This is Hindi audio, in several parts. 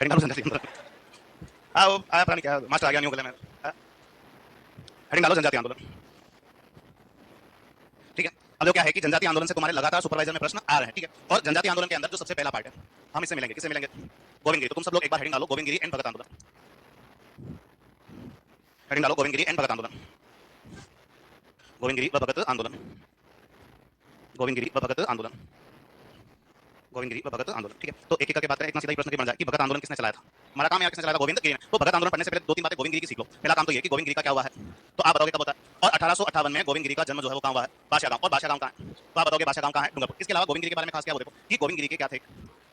हेडिंग डालो जनजातीय आंदोलन। हाँ वो आया पता नहीं क्या मास्टर आ गया नहीं गले में। हेडिंग डालो जनजातीय आंदोलन। ठीक है। अब जो क्या है कि जनजातीय आंदोलन से तुम्हारे लगातार सुपरवाइजर में प्रश्न आ रहे हैं। ठीक है। और जनजातीय आंदोलन के अंदर जो सबसे पहला पार्ट है हम इससे मिलेंगे। किससे मिलेंगे? गोविंद गिरी। तो तुम सब लोग एक बार हेडिंग डालो गोविंद गिरी एंड भगत आंदोलन। हेडिंग डालो गोविंद गिरी एंड भगत आंदोलन। गोविंद गिरी व भगत आंदोलन। गोविंद गिरी व भगत आंदोलन। गोविंद गिरी व भगत आंदोलन। ठीक है। तो एक एक करके बात करें, इतना सीधा ही प्रश्न बन जाए कि भगत आंदोलन किसने चलाया था। हमारा काम है किसने चलाया था? गोविंद गिरी ने। तो भगत आंदोलन पढ़ने से पहले दो तीन बातें गोविंद गिरी की सीख लो। पहला काम तो ये कि गोविंद गिरी का क्या हुआ है, तो आप बताओगे कब होता है। और 1858 में गोविंद गिरी का जन्म जो है वो कहाँ हुआ है? बादशाह गांव। और बादशाह गांव कहाँ है? तो आप बताओगे बादशाह गांव कहाँ है? डूंगरपुर। इसके अलावा गोविंद गिरी के बारे में खास क्या वो देखो कि गोविंद गिरी के क्या थे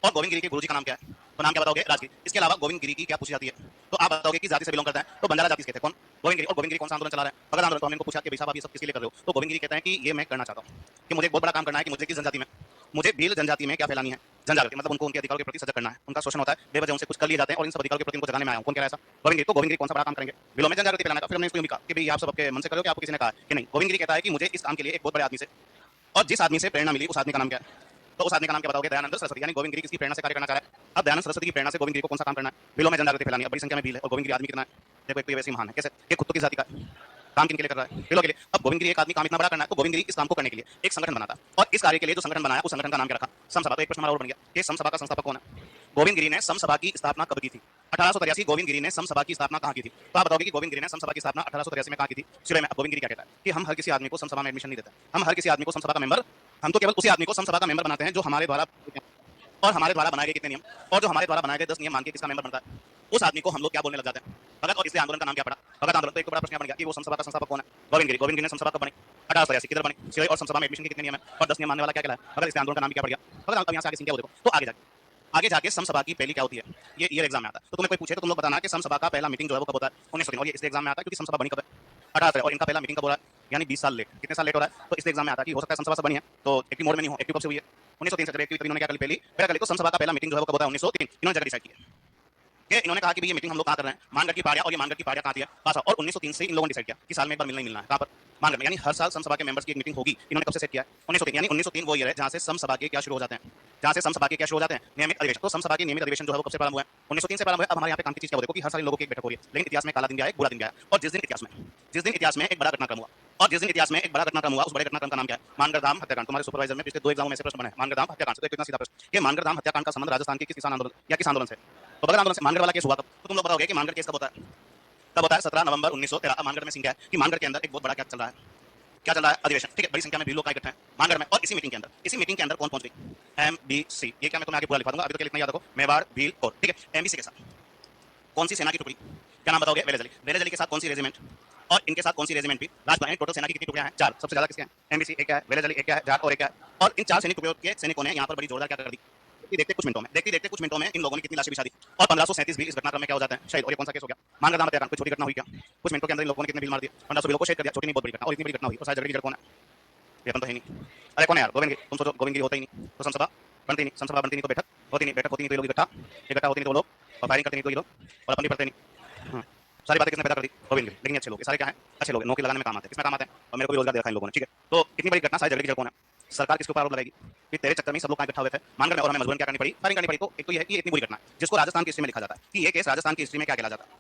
और गोविंद गिरी के गुरुजी का नाम क्या है। तो नाम क्या बताओगे? राजगिरी। इसके अलावा गोविंद गिरी की क्या पूछी जाती है, तो आप बताओगे कि जाति से बिलोंग करता है, तो बंजारा जाति के थे। कौन? गोविंद गिरी। और गोविंद गिरी कौन सा आंदोलन चला रहा है? भगत आंदोलन। तो हमने इनको पूछा कि भाई साहब आप ये सब किसके लिए कर रहे हो, तो गोविंद गिरी कहते हैं कि ये मैं करना चाहता हूँ कि मुझे एक बहुत बड़ा काम करना है कि मुझे किस जनजाति में, मुझे भील जनजाति में क्या फैलानी है? जनजागृति। मतलब उनको उनके अधिकारों के प्रति सजग करना है। उनका शोषण होता है, बेवजह उनसे कुछ कर लिए जाते हैं और इन सब अधिकारों के प्रति उनको जगाने में आया हूं। कौन कह रहा है ऐसा? गोविंद गिरी। तो गोविंद गिरी कौन सा बड़ा काम करेंगे? भीलों में जनजागृति फैलाने का। फिर हमने इसको भी कहा कि भाई आप सब आपके मन से करो कि आपको किसी ने कहा कि नहीं। गोविंद गिरी कहता है कि मुझे इस काम के लिए एक बहुत बड़े आदमी से, और जिस आदमी से प्रेरणा मिली उस आदमी का नाम क्या है, तो उस आदमी का नाम क्या बताओगे? दयानंद सरस्वती। यानी गोविंद गिरी किसकी प्रेरणा से कार्य करना चाह रहा है? अब दयानंद सरस्वती की प्रेरणा से गोविंद गिरी को कौन सा काम करना है? भीलों में जनजागृति फैलानी है। बड़ी संख्या में भील है और गोविंद गिरी आदमी कितना है? देखो एक तो ये वैसे महान है। कैसे? ये खुद तो किस जाति का है, काम किन के लिए कर रहा है? भीलों के लिए। अब गोविंद गिरी एक आदमी काम इतना बड़ा करना है तो गोविंद गिरी इस काम को करने के लिए एक संगठन बनाता और इस कार्य के लिए जो संगठन बनाया उस संगठन का नाम क्या रखा? समसभा। तो एक प्रश्न हमारा और बन गया कि समसभा का संस्थापक कौन है? गोविंद गिरी ने समसभा की स्थापना कब की थी? 1883। गोविंद गिरी ने समसभा की स्थापना कहाँ की थी? तो आप बताओगे कि गोविंद गिरी ने समसभा की स्थापना 1883 में कहाँ की थी? सिरे में। अब गोविंद गिरी क्या कहता है कि हम हर किसी आदमी को समसभा में एडमिशन नहीं देते, हम हर किसी आदमी को समसभा का मेंबर, हम तो केवल उसी आदमी को समसभा का मेंबर बनाते हैं जो हमारे द्वारा, और हमारे द्वारा बनाए गए कितने नियम, और जो हमारे द्वारा बनाए गए 10 नियम मान के किसका मेंबर बनता है, उस आदमी को हम लोग क्या बोलने लग जाते हैं? भगत। और इसलिए आंदोलन का नाम क्या पड़ा? भगत आंदोलन। तो एक बड़ा प्रश्न बन गया कि वो समसभा का संस्थापक कौन है? गोविंद गिरी। गोविंद गिरी ने समसभा कब बनी? 1883। किधर बनी? सिरे। और समसभा में एडमिशन के कितने नियम है और 10 नियम मानने वाला क्या कहलाता है? भगत। इसलिए आंदोलन का नाम क्या पड़ गया? भगत। अब यहाँ से आगे सीन क्या हो देखो। तो आगे जाके समसभा की पहली क्या होती है, ये ईयर एग्जाम में आता है। तो तुम्हें कोई पूछे तो तुम लोग बताना कि समसभा का पहला मीटिंग जो है वो कब होता है? 1903। और ये इसलिए एग्जाम में आता है क्योंकि समसभा बनी कब है? 18 और इनका पहला मीटिंग कब हो रहा है? यानी 20 साल लेट। कितने साल लेट हो रहा है? तो इसलिए एग्जाम में आता है कि हो सकता है समसभा से बनी है तो एक्टिव मोड में नहीं हो। एक्टिव कब से हुई है? 1903 से। एक्टिव इन्होंने क्या कर ली? पहला कर ली। तो समसभा का पहला मीटिंग जो है वो कब होता है? 1903। इन्होंने जगह डिसाइड किया कि इन्होंने कहा कि ये मीटिंग हम लोग कहाँ कर रहे हैं? मानगढ़ की पहाड़ियां। और ये मानगढ़ की पहाड़ियां कहाँ थी? पासा। और 1903 से इन लोगों ने डिसाइड किया कि साल में एक बार मिलना ही मिलना है। कहाँ पर? मानगढ़ में। यानी हर साल समसभा के मेंबर्स की एक मीटिंग होगी। इन्होंने कब से सेट किया है? 1903। यानी 1903 वो ईयर है जहां से समसभा के क्या शुरू हो जाते हैं, जहां से समसभा के क्या शुरू हो जाते हैं? नियमित अधिवेशन। तो समसभा के नियमित अधिवेशन जो है वो कब से प्रारंभ हुआ है? 1903 से प्रारंभ हुआ है। अब हमारे यहाँ पे काम की चीज क्या हो देखो कि हर साल इन लोगों की एक बैठक हो रही है, लेकिन इतिहास में काला दिन भी आया, बुरा दिन भी आया। और जिस दिन इतिहास में एक बड़ा घटनाक्रम हुआ, और जिस दिन इतिहास में एक बड़ा घटनाक्रम हुआ उस बड़े घटनाक्रम का नाम क्या है? मानगढ़ धाम हत्याकांड। तुम्हारे सुपरवाइजर में पिछले 2 एग्जामों में से प्रश्न बने मानगढ़ धाम हत्याकांड से। तो इतना सीधा प्रश्न कि मानगढ़ धाम हत्याकांड का संबंध राजस्थान के किस किसान आंदोलन या किस आंदोलन से? तो भगत आंदोलन से। मानगढ़ वाला केस हुआ कब? तो तुम लोग बताओगे कि मानगढ़ केस कब होता है? तब होता है 17 नवंबर 1913। अब मानगढ़ में सीन क्या है कि मानगढ़ के अंदर एक बहुत बड़ा क्या चल रहा है, क्या चल रहा है? अधिवेशन। ठीक है। बड़ी संख्या में भी लोग इकट्ठे हैं मानगढ़ में। और इसी मीटिंग के अंदर कौन पहुंच गई? एमबीसी। ये क्या मैं तुम्हें आगे पूरा लिखा दूंगा, अभी तो केवल इतना याद रखो, मेवाड़ भील और। ठीक है। एमबीसी के साथ कौन सी सेना की टुकड़ी? क्या नाम बताओगे? वेलेजली। वेलेजली के साथ कौन सी रेजिमेंट? और इनके साथ कौन सी रेजिमेंट भी? राजपुत। टोटल सेना की कितनी टुकड़ियां हैं? 4। सबसे ज्यादा किसके हैं? एमबीसी एक है, वेलेजली एक है, जाट और एक है। और इन 4 सैनिक टुकड़ियों के सैनिकों ने यहाँ पर बड़ी जोरदार क्या कर दी? देखते कुछ मिनटों में इन लोगों ने कितनी लाशें बिछा दी? और 1537 भी इस घटनाक्रम में क्या हो जाते हैं? शहीद। और ये कौन सा केस हो गया? मानगढ़ धाम हत्याकांड। कोई छोटी घटना हुई क्या? कुछ मिनटों के अंदर इन लोगों ने कितने बिल मार दिए? 1500 बिलों को शहीद कर दिया। छोटी नहीं बहुत बड़ी घटना। और इतनी बड़ी घटना हुई और सारे झगड़े की जड़ कौन है? ये अपन तो है नहीं। अरे कौन है यार? गोविंद गिरी। तुम सोचो गोविंद गिरी होता ही नहीं तो समसभा बनती नहीं, समसभा बनती नहीं तो बैठक होती नहीं, बैठक होती नहीं तो ये लोग इकट्ठा होती नहीं तो वो लोग, और फायरिंग करते नहीं तो ये लोग, और अपन भी पढ़ते नहीं। सारी बातें किसने पैदा कर दी? गोविंद गिरी। लेकिन अच्छे लोग, सारे क्या हैं? अच्छे लोग, नौकरी लगाने में काम आते हैं। किसमें काम आते हैं? और मेरे को भी रोजगार देखा इन लोगों ने। ठीक है। तो इतनी बड़ी घटना, सारे झगड़े की जड़ कौन है? सरकार किसके ऊपर आरोप लगाएगी कि तेरे चक्कर में सब लोग इकट्ठा हुए थे मानगढ़ में और हमें मजबूरन क्या करनी पड़ी? फायरिंग करनी पड़ी। तो एक तो ये है कि इतनी बुरी घटना है जिसको राजस्थान की हिस्ट्री में लिखा जाता है कि ये केस राजस्थान की हिस्ट्री में क्या कहला जाता है?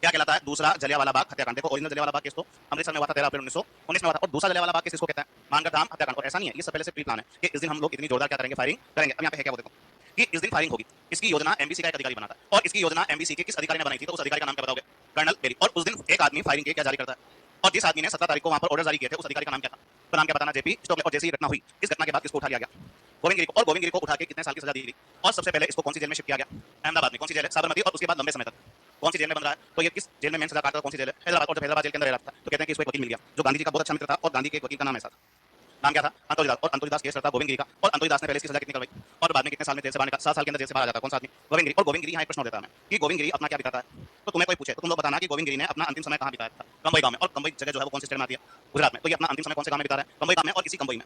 क्या कहलाता है? दूसरा जलियांवाला बाग हत्याकांड। देखो ओरिजिनल जलियांवाला बाग केस तो अमृतसर में हुआ था 13 अप्रैल 1919 में हुआ था। और दूसरा जलियांवाला बाग केस इसको कहते हैं मानगढ़ धाम हत्याकांड। और ऐसा नहीं है, ये सब पहले से प्री प्लान है कि इस दिन हम लोग इतनी जोरदार क्या करेंगे? फायरिंग करेंगे। अब यहाँ पे है क्या वो देखो कि इस दिन फायरिंग होगी। इसकी योजना एमबीसी का एक अधिकारी बनाता है। और इसकी योजना एमबीसी के किस अधिकारी ने बनाई थी? तो उस अधिकारी का नाम क्या बताओगे? Colonel Berry. और उस दिन एक आदमी फायरिंग के क्या जारी करता है? और जिस आदमी ने 17 तारीख को वहां पर ऑर्डर जारी किए थे उस अधिकारी का नाम क्या था? तो नाम क्या बताना? जेपी स्टोकले। और जैसे ही घटना हुई, इस घटना के बाद किसको उठा लिया गया? गोविंद गिरी को। और गोविंद गिरी को उठा के कितने साल की सजा दी गई? और सबसे पहले इसको कौन सी जेल में शिफ्ट किया गया? अहमदाबाद में। कौन सी जेल है? साबरमती। और उसके बाद लंबे समय तक कौन सी जेल में बन रहा है? तो ये किस जेल में मेन सजा काटता था? कौन सी जेल है? हैदराबाद। और जब हैदराबाद जेल के अंदर रह रहा था तो कहते हैं कि इसको एक वकील मिल गया जो गांधी जी का बहुत अच्छा मित्र था। और गांधी के एक वकील का नाम ऐसा था, नाम क्या था? अंतोजीदास। और अंतोजीदास केस करता गोविंद गिरी का। और अंतोजीदास ने पहले इसकी सजा कितनी करवाई और बाद में कितने साल में जेल से बाहर निकाला? 7 साल के अंदर जेल से बाहर आ जाता है। कौन सा आदमी? गोविंद गिरी। और गोविंद गिरी यहाँ एक प्रश्न देता है हमें कि गोविंद गिरी अपना क्या बिताता है? तो तुम्हें कोई पूछे तो तुम लोग बताना कि गोविंद गिरी ने अपना अंतिम समय कहाँ बिताया था? कंबई गांव में। और कंबई जगह जो है वो कौन से स्टेट में आती है? गुजरात में। तो ये अपना अंतिम समय कौन से गांव में बिता रहा है? कंबई गांव में। और इसी कंबई में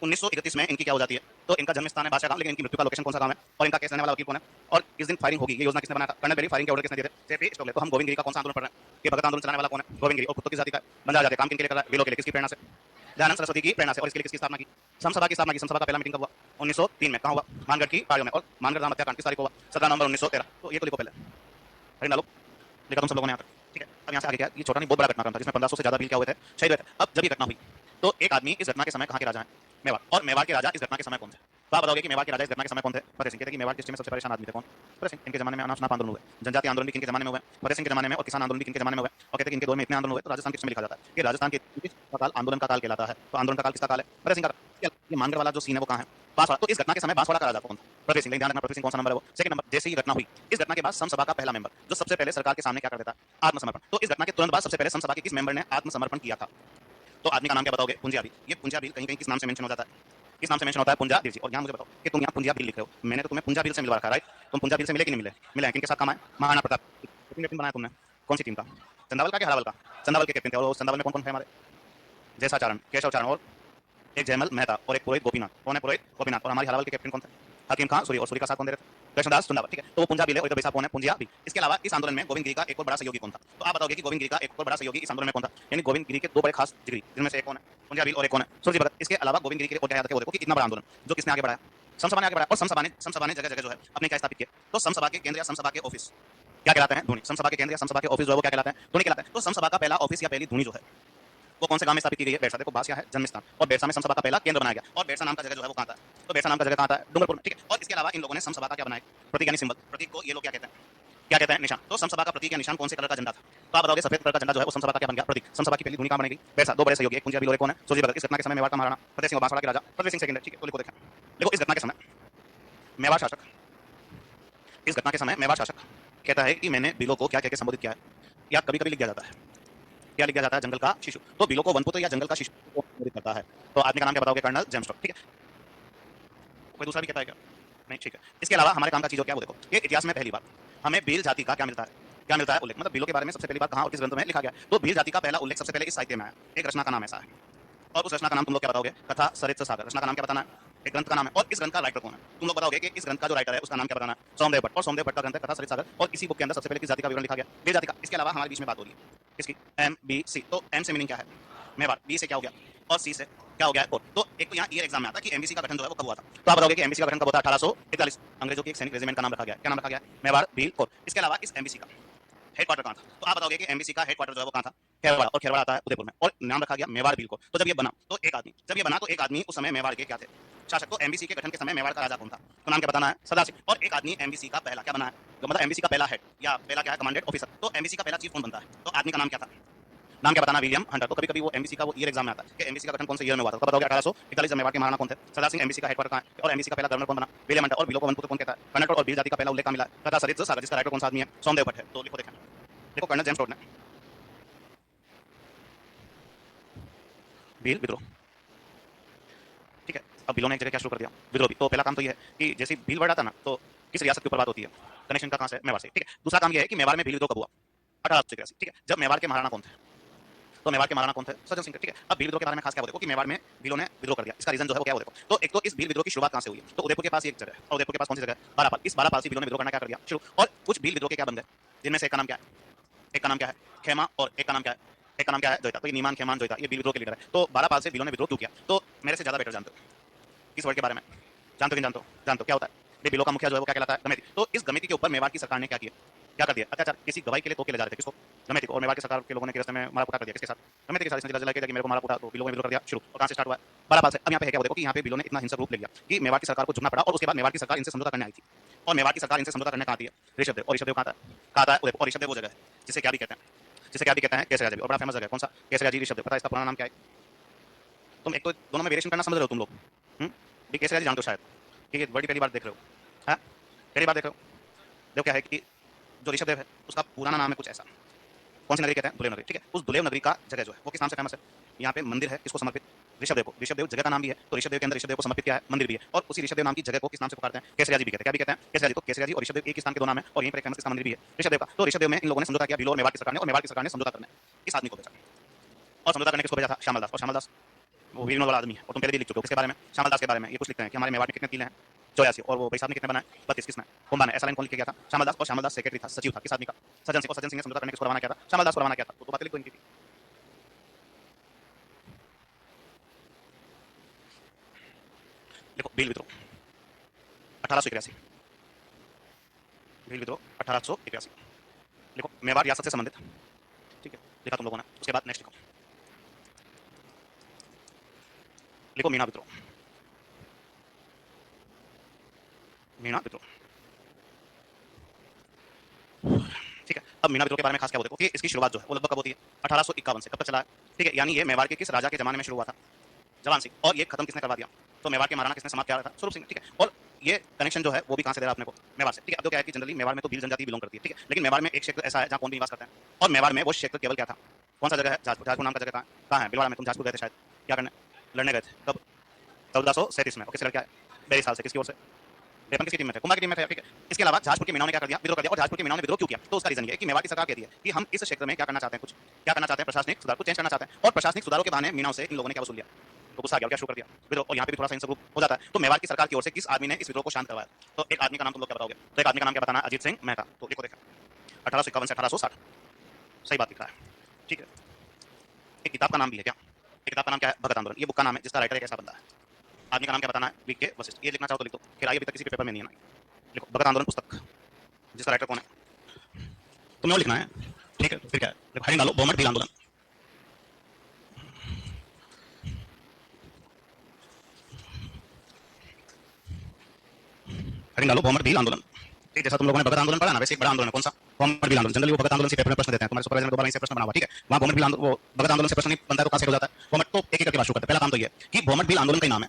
1931 में इनकी क्या हो जाती है? तो इनका जन्म स्थान है बादशाह गांव, लेकिन इनकी मृत्यु का लोकेशन कौन सा गांव है? और इनका केस लेने वाला वकील कौन है? और इस दिन फायरिंग होगी ये योजना किसने बनाया था? Colonel Berry. फायरिंग के ऑर्डर किसने दिए थे? JP Stokley. तो हम गोविंद गिरी का कौन सा आंदोलन पढ़ रहे हैं? ये भगत आंदोलन चलाने वाला कौन है? गोविंद गिरी। और खुद तो किस जाति का है? बंजारा जाति। काम किन के लिए कर रहा है? बिलों के लिए। किसकी प्रेरणा से? दयानंद सरस्वती की प्रेरणा से। और इसके लिए किसकी स्थापना की? समसभा की स्थापना की। समसभा का पहला मीटिंग कब हुआ? 1903 में। कहाँ हुआ? मानगढ़ की पहाड़ियों में। और मानगढ़ दाम हत्याकांड किस तारीख को हुआ? 17 नवंबर 1913। तो ये तो लिखो पहले, अरे डालो, लिखा तुम सब लोगों ने यहाँ तक, ठीक है। अब यहाँ से आगे क्या? ये छोटा नहीं बहुत बड़ा घटनाक्रम था जिसमें 1500 से ज्यादा बिल क्या हुए थे, शहीद हुए थे। अब जब ये घटना हुई तो एक आदमी इस घटना के समय कहाँ के राजा हैं? मेवाड़। और मेवाड़ के राजा इस घटना के समय कौन थे? तो आप बताओगे कि मेवाड़ के राजा इस घटना के समय कौन थे? फतेह सिंह। कहते हैं कि मेवाड़ की हिस्ट्री में सबसे परेशान आदमी थे कौन? फतेह सिंह। इनके जमाने में अनाप शनाप आंदोलन हुए, जनजातीय आंदोलन भी किनके जमाने में हुए? फतेह सिंह के जमाने में। और किसान आंदोलन भी किनके जमाने में हुए? और कहते हैं कि इनके दौर में इतने आंदोलन हुए तो राजस्थान किसमें लिखा जाता है कि राजस्थान के का काल आंदोलन का काल कहलाता है। तो आंदोलन का काल किसका काल है? फतेह सिंह का। ये मानगढ़ वाला जो सीन है वो कहाँ है? बांसवाड़ा। तो इस घटना के समय बांसवाड़ा का राजा कौन था? फतेह सिंह। ध्यान रखना फतेह सिंह कौन सा नंबर है वो? Second number. जैसे ही घटना हुई, इस घटना के बाद समसभा का पहला मेंबर जो सबसे पहले सरकार के सामने क्या कर देता है? आत्मसमर्पण। तो इस घटना के तुरंत बाद सबसे पहले समसभा के किस मेंबर ने आत्मसमर्पण किया था? तो आदमी का नाम क्या बताओगे? पुंजिया बिल। ये पुंजिया बिल कहीं कहीं किस नाम से मेंशन हो जाता है? किस नाम से मेंशन होता है? पुंजा बिल जी। और यहाँ मुझे बताओ कि तुम यहाँ पुंजिया बिल लिख रहे हो, मैंने तो तुम्हें पुंजा बिल से मिलवा रखा है, राइट? तुम पुंजा बिल से मिले कि नहीं मिले? मिले हैं। किनके साथ काम है? महाराणा प्रताप। कैप्टन बनाया तुमने कौन सी टीम का? चंदावल का कि हरावल का? चंदावल के कैप्टन थे। और उस चंदावल में कौन कौन थे हमारे? जैसाचारण, केशवचारण और एक जयमल मेहता और एक पुरोहित गोपीनाथ। कौन है पुरोहित? गोपीनाथ। और हमारी हरावल के कैप्टन कौन थे? हकीम खां सूरी। और सूरी का साथ कौन दे रहे थे? कृष्णदास चुंदावल, ठीक है। तो वो पुंजा बिल है और इधर बैसा कौन है? पुंजिया बिल। इसके अलावा इस आंदोलन में गोविंद गिरी का एक और बड़ा सहयोगी कौन था? तो आप बताओगे कि गोविंद गिरी का एक और बड़ा सहयोगी इस आंदोलन में कौन था? यानी गोविंद गिरी के दो बड़े खास जिगरी, जिनमें से एक कौन है? पुंजा बिल और एक कौन है? सूरजी भगत। इसके अलावा गोविंद गिरी के और क्या याद रखे? वो देखो कि इतना बड़ा आंदोलन जो किसने आगे बढ़ाया? समसभा ने आगे बढ़ाया। और समसभा ने जगह जगह जो है अपने क्या स्थापित किए? तो समसभा के केंद्र या समसभा के ऑफिस क्या कहलाते हैं? धूनी। समसभा के केंद्र या समसभा के ऑफिस जो है वो क्या कहलाते हैं? धूनी कहलाते हैं। तो समसभा का पहला ऑफिस या पहली धूनी जो है वो कौन से गांव में स्थापित की गई है? बेरसा। देखो बास क्या है? जन्म स्थान। और बेरसा में समसभा का पहला केंद्र बनाया गया। और बेरसा नाम का जगह जो है वो कहाँ था? तो बेरसा नाम का जगह कहाँ था? डूंगरपुर में, ठीक है। और इसके अलावा इन लोगों ने समसभा का क्या बनाया? प्रतीक यानी सिंबल। प्रतीक को ये लोग क्या कहते हैं? क्या कहते हैं? निशान। तो समसभा का प्रतीक या निशान कौन से कलर का झंडा था? तो आप बताओगे सफेद कलर का झंडा जो है वो समसभा का क्या बन गया? प्रतीक। समसभा की पहली धुनी कहाँ बनेगी? बेरसा। दो बड़े सहयोगी, एक पुंजिया बिल और एक कौन है? सूरजी भगत। इस घटना के समय मेवाड़ का महाराणा फतेह सिंह और बांसवाड़ा के राजा फतेह सिंह सेकंड है, ठीक है। तो लिखो, देखें, देखो इस घटना के समय मेवाड़ शासक, इस घटना के समय मेवाड़ शासक कहता है कि मैंने बिलों को क्या कह के संबोधित किया है? या कभी कभी लिख दिया जाता है, क्या लिखा जाता है? जंगल का शिशु। तो बिलों को वनपुत्र या जंगल का शिशु को संबोधित करता है। तो आदमी का नाम क्या बताओगे? कर्नल जेम्स स्टॉक, ठीक है। कोई दूसरा भी कहता है क्या? नहीं, ठीक है। इसके अलावा हमारे काम का चीज और क्या वो देखो, ये इतिहास में पहली बार हमें भील जाति का क्या मिलता है? क्या मिलता है? उल्लेख। मतलब बिलों के बारे में सबसे पहली बार कहाँ और किस ग्रंथ में लिखा गया? तो भील जाति का पहला उल्लेख सबसे पहले इस साहित्य में आया। एक रचना का नाम ऐसा है, और उस रचना का नाम तुम लोग क्या बताओगे? कथा सरित्र सागर। रचना का नाम क्या बताना है? एक ग्रंथ का नाम है। और इस ग्रंथ का राइटर कौन है? तुम लोग बताओगे कि इस ग्रंथ का जो राइटर है उसका नाम क्या बताना है? सोमदेव भट्ट। और सोमदेव भट्ट का ग्रंथ है कथा सरित्र सागर। और इसी बुक के अंदर सबसे पहले किस जाति का विवरण लिखा गया? भील जाति का। इसके अलावा हमारे बीच में बात हो रही है किसकी? M B C. तो एम से मीनिंग क्या है? मेवाड़। बी से क्या हो गया? और सी से क्या हो गया? कोर। तो एक तो यहाँ ईयर एग्जाम में आता है कि एमबीसी का गठन जो है वो कब हुआ था? तो आप बताओगे कि एमबीसी का गठन कब होता है? 1841। अंग्रेजों की एक सैनिक रेजिमेंट का नाम रखा गया। क्या नाम रखा गया? मेवाड़, भील, कोर। इसके अलावा इस एमबीसी का हेडक्वार्टर कहाँ था? तो आप बताओगे कि एमबीसी का हेडक्वार्टर जो है वो कहाँ था? खेरवाड़ा। और खेरवाड़ा आता है उदयपुर में। और नाम रखा गया मेवाड़ भील को। तो जब ये बना तो एक आदमी, जब ये बना तो एक आदमी उस समय मेवाड़ के क्या थे? शासक। तो एमबीसी के गठन के समय मेवाड़ का राजा कौन था? तो नाम क्या बताना है? सदाशिव। और एक आदमी एमबीसी का पहला क्या बना है? तो मतलब एमबीसी का पहला हेड या पहला क्या है? Commandant officer. तो एमबीसी का पहला चीफ कौन बनता है? तो आदमी का नाम क्या था? नाम क्या बताना? William Hunter. तो कभी कभी वो एमबीसी का वो ईयर एग्जाम में आता है कि एमबीसी का गठन कौन से ईयर में हुआ था? तो बताओगे 1841। जब मेवाड़ के महाराणा कौन थे? सरदार सिंह। एमबीसी का हेडक्वार्टर कहाँ है? और एमबीसी का पहला गवर्नर कौन बना? William Hunter. और बिलो को वनपुत्र कौन कहता है? कर्नाटक। और भील जाति का पहला उल्लेख मिला है कथा सरित्र सागर, जिसका राइटर कौन सा आदमी है? सोमदेव भट्ट है। तो लिखो, देखें, देखो कर्नल जेम्स टोड ने भील विद्रोह, ठीक है। अब बिलो ने एक जगह क्या शुरू कर दिया? विद्रोह भी। तो पहला काम तो ये है कि जैसे ही भील वर्ड आता ना तो किस रियासत के ऊपर बात होती है? कनेक्शन का कहाँ से? मेवाड़ से, ठीक है। दूसरा काम ये है कि मेवाड़ में भील विद्रोह कब हुआ? 1883, ठीक है। जब मेवाड़ के महाराणा कौन थे? तो मेवाड़ के महाराणा कौन थे? सज्जन सिंह, ठीक है। अब भील विद्रोह के बारे में खास क्या वो देखो कि मेवाड़ में भीलों ने विद्रोह कर दिया। इसका रीजन जो है वो क्या वो देखो। तो एक तो इस भील विद्रोह की शुरुआत कहाँ से हुई है? तो उदयपुर के पास एक जगह है। और उदयपुर के पास कौन सी जगह है? बारापाल। इस बारापाल से भीलों ने विद्रोह करना क्या कर दिया शुरू। और कुछ भील विद्रोह के क्या बन गए, जिनमें से एक का नाम क्या है? एक का नाम क्या है? खेमा। और एक का नाम क्या है? एक का नाम क्या है? जोईता। तो ये नीमान खेमान जोईता ये भील विद्रोह के लीडर है। तो बारापाल से भीलों ने विद्रोह क्यों किया? तो मेरे से ज्यादा बेटर जानते हो इस वर्ड के बारे में। जानते हो कि नहीं जानते हो? जानते हो क्या होता है? बिलो का मुखिया जो है वो क्या कहलाता है? गमेती। तो इस गमेती के ऊपर मेवाड़ की सरकार ने क्या किया? क्या कर दिया? अत्याचार। किसी गवाही के लिए तो के ले जा रहे थे किसको? गमेती को। और मेवाड़ की सरकार के लोगों ने के रास्ते में मारा कूटा कर दिया। किसके साथ? गमेती के साथ। इसने जिला कि मेरे को मारा कूटा, तो बिलो ने विरोध कर दिया शुरू। और कहां से स्टार्ट हुआ? बारापाल से। अब यहाँ पे है क्या वो देखो कि यहाँ पे बिलो ने इतना हिंसक रूप ले लिया कि मेवाड़ की सरकार को झुकना पड़ा। और उसके बाद मेवाड़ की सरकार इनसे समझौता करने आई थी। और मेवाड़ की सरकार इनसे समझौता करने कहाँ आती है? ऋषभदेव। और ऋषभदेव कहाँ था? कहाँ था? उदयपुर। और ऋषभदेव वो जगह है जिसे क्या भी कहते हैं? जिसे क्या भी कहते हैं? केसरिया जी। और बड़ा फेमस जगह है। कौन सा? केसरिया जी ऋषभदेव। पता है इसका पुराना नाम क्या है? तुम एक तो दोनों में वेरिएशन करना समझ रहे हो तुम लोग। ये केसरिया जी जानते हो शायद कि ये वर्ड पहली बार देख रहे हो। हाँ, पहली बार देख रहे हो। देखो क्या है कि जो ऋषभदेव है उसका पुराना नाम है कुछ ऐसा। कौन सी नगरी कहते हैं? दुलेव नगरी, ठीक है। उस दुलेव नगरी का जगह जो है वो किस नाम से फेमस है? यहाँ पे मंदिर है किसको समर्पित? ऋषभदेव को। ऋषभदेव जगह का नाम भी है। तो ऋषभदेव के अंदर ऋषभदेव को समर्पित क्या है? मंदिर भी है। और उसी ऋषभदेव नाम की जगह को किस नाम से पुकारते हैं? केसरिया जी भी कहते हैं। क्या भी कहते हैं? केसरिया जी। तो केसरिया जी और ऋषभदेव एक ही स्थान के दो नाम है। और यहीं पर एक फेमस किसका मंदिर भी है? ऋषभदेव का। तो ऋषभदेव में इन लोगों ने समझौता किया, बिलो और मेवाड़ की सरकार ने। और मेवाड़ की सरकार ने समझौता करने इस आदमी को भेजा। और समझौता करने किसको भेजा था? श्यामल दास। और श्यामल दास वो वीरनो वाला आदमी है। और तुम पहले भी लिख चुके हो किसके बारे में? श्यामल दास के बारे में। ये कुछ लिखते हैं कि हमारे मेवाड़ में कितने किले हैं? 84। और वो भाई साहब ने कितने बनाए? 32। किसने? कुंभा ने। ऐसा लाइन कौन लिख के गया था? श्यामल दास। और श्यामल दास सेक्रेटरी था, सचिव था किस आदमी का? सज्जन सिंह। और सज्जन सिंह ने समझौता करने किसको रवाना किया था? श्यामल दास को रवाना किया था। तो बातें लिख दो इनकी। लिखो भील विद्रोह 1881, भील विद्रोह 1881। लिखो मेवाड़ रियासत से संबंधित, ठीक है, लिखा तुम लोगों ने। उसके बाद नेक्स्ट लिखो, लिखो मीना विद्रोह, मीना विद्रोह, ठीक है। अब मीना विद्रोह के बारे में खास क्या देखो कि इसकी शुरुआत जो है वो लगभग कब होती है, 1851 से। कब तक चला है, ठीक है, यानी ये मेवाड़ के किस राजा के जमाने में शुरू हुआ था, जवान सिंह, और ये खत्म किसने करवा दिया, तो मेवाड़ के महाराणा किसने समाप्त किया था, स्वरूप सिंह, ठीक है। और ये कनेक्शन जो है वो भी कहां से दे रहा है अपने को, मेवाड़ से, ठीक है। अब तो क्या है कि जनरली मेवाड़ में तो भील जनजाति बिलोंग करती है, ठीक है, लेकिन मेवाड़ में एक क्षेत्र ऐसा है जहां कौन भी निवास करता है, और मेवाड़ में वो क्षेत्र केवल क्या था, कौन सा जगह है, जाजपुर। जाजपुर नाम का जगह कहाँ है, भिलवाड़ा में। तुम जाजपुर गए थे शायद, क्या करने, लड़ने गए थे, कब, 1437 में। ओके, से लड़के आए, 22 साल से, किसकी ओर से, रेपन किसकी टीम में थे, कुमार की टीम में थे, ठीक है। इसके अलावा जाजपुर के मीनाओं ने क्या कर दिया, विद्रोह कर दिया। और जाजपुर के मीनाओं ने विद्रोह क्यों किया, तो उसका रीजन ये है कि मेवाड़ की सरकार कहती है कि हम इस क्षेत्र में क्या करना चाहते हैं, कुछ क्या करना चाहते हैं, प्रशासनिक सुधार को चेंज करना चाहते हैं, और प्रशासनिक सुधारों के बहाने मीनाओं से इन लोगों ने क्या वसूल लिया, तो गुस्सा आ गया, क्या शुरू कर दिया, विद्रोह। और यहाँ पे भी थोड़ा सा हिंसक रूप हो जाता है। तो मेवाड़ की सरकार की ओर से किस आदमी ने इस विद्रोह को शांत करवाया, तो एक आदमी का नाम तुम लोग क्या बताओगे, तो एक आदमी का नाम क्या बताना, अजीत सिंह मेहता। तो लिखो, देखा 1851 से 1860, सही बात लिखा है, ठीक है। एक किताब का नाम भी है क्या, एक किताब का नाम क्या है, भगत आंदोलन। ये बुक का नाम है, जिसका राइटर एक ऐसा बंदा है। आदमी का नाम क्या बताना है, वीके वशिष्ठ। ये लिखना चाहो तो लिख दो, फिर आइए, अभी तक किसी पेपर में नहीं है। लिखो भगत आंदोलन पुस्तक, जिसका राइटर कौन है, तुम्हें वो लिखना है, ठीक है। फिर क्या है, हेडिंग डालो बहुमत भील आंदोलन, हेडिंग डालो बहुमत भील आंदोलन, ठीक। जैसा तुम लोगों ने भगत आंदोलन पढ़ा ना, वैसे एक बड़ा आंदोलन है, कौन सा, बहुमत भील आंदोलन। जनरली वो भगत आंदोलन से पेपर में प्रश्न देते हैं, तुम्हारे सुपरवाइजर ने दोबारा इसे प्रश्न बना हुआ, ठीक है। वहां बहुमत भील आंदोलन, वो भगत आंदोलन से प्रश्न नहीं बनता है तो कहां से हो जाता है, बहुमत। तो एक एक करके बात शुरू करते हैं। पहला काम तो ये कि बहुमत भील आंदोलन का नाम है,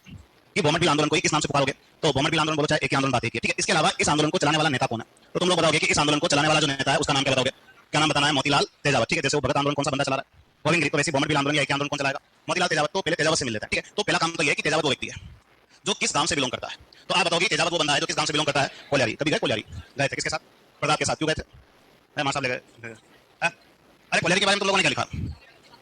कि बहुमत भील आंदोलन को किस नाम से पुकारोगे, तो बहुमत भील आंदोलन बोलो चाहे एक ही आंदोलन, बात एक ही है, ठीक है। इसके अलावा इस आंदोलन को चलाने वाला नेता कौन है, तो तुम लोग बताओगे कि इस आंदोलन को चलाने वाला जो नेता है उसका नाम क्या बताओगे, क्या नाम बताना है, मोतीलाल तेजावत, ठीक है। जैसे वो भगत आंदोलन कौन सा बंदा चला रहा है, गोविंद गिरी, तो वैसे बहुमत भील आंदोलन या एक आंदोलन कौन चलाएगा, मोतीलाल तेजावत। तो पहले तेजावत से मिल लेता है, ठीक है। तो पहला काम तो ये है कि तेजावत वो व्यक्ति है जो किस गांव से बिलोंग करता है, तो आप बताओगे तेजावत वो बंदा है जो किस गांव से बिलोंग करता है, कोलियारी। कभी गए कोलियारी, गए थे, किसके साथ, प्रताप के साथ। क्यों गए थे, मां साहब ले गए, अरे कोलियारी के बारे में तुम लोगों ने क्या लिखा,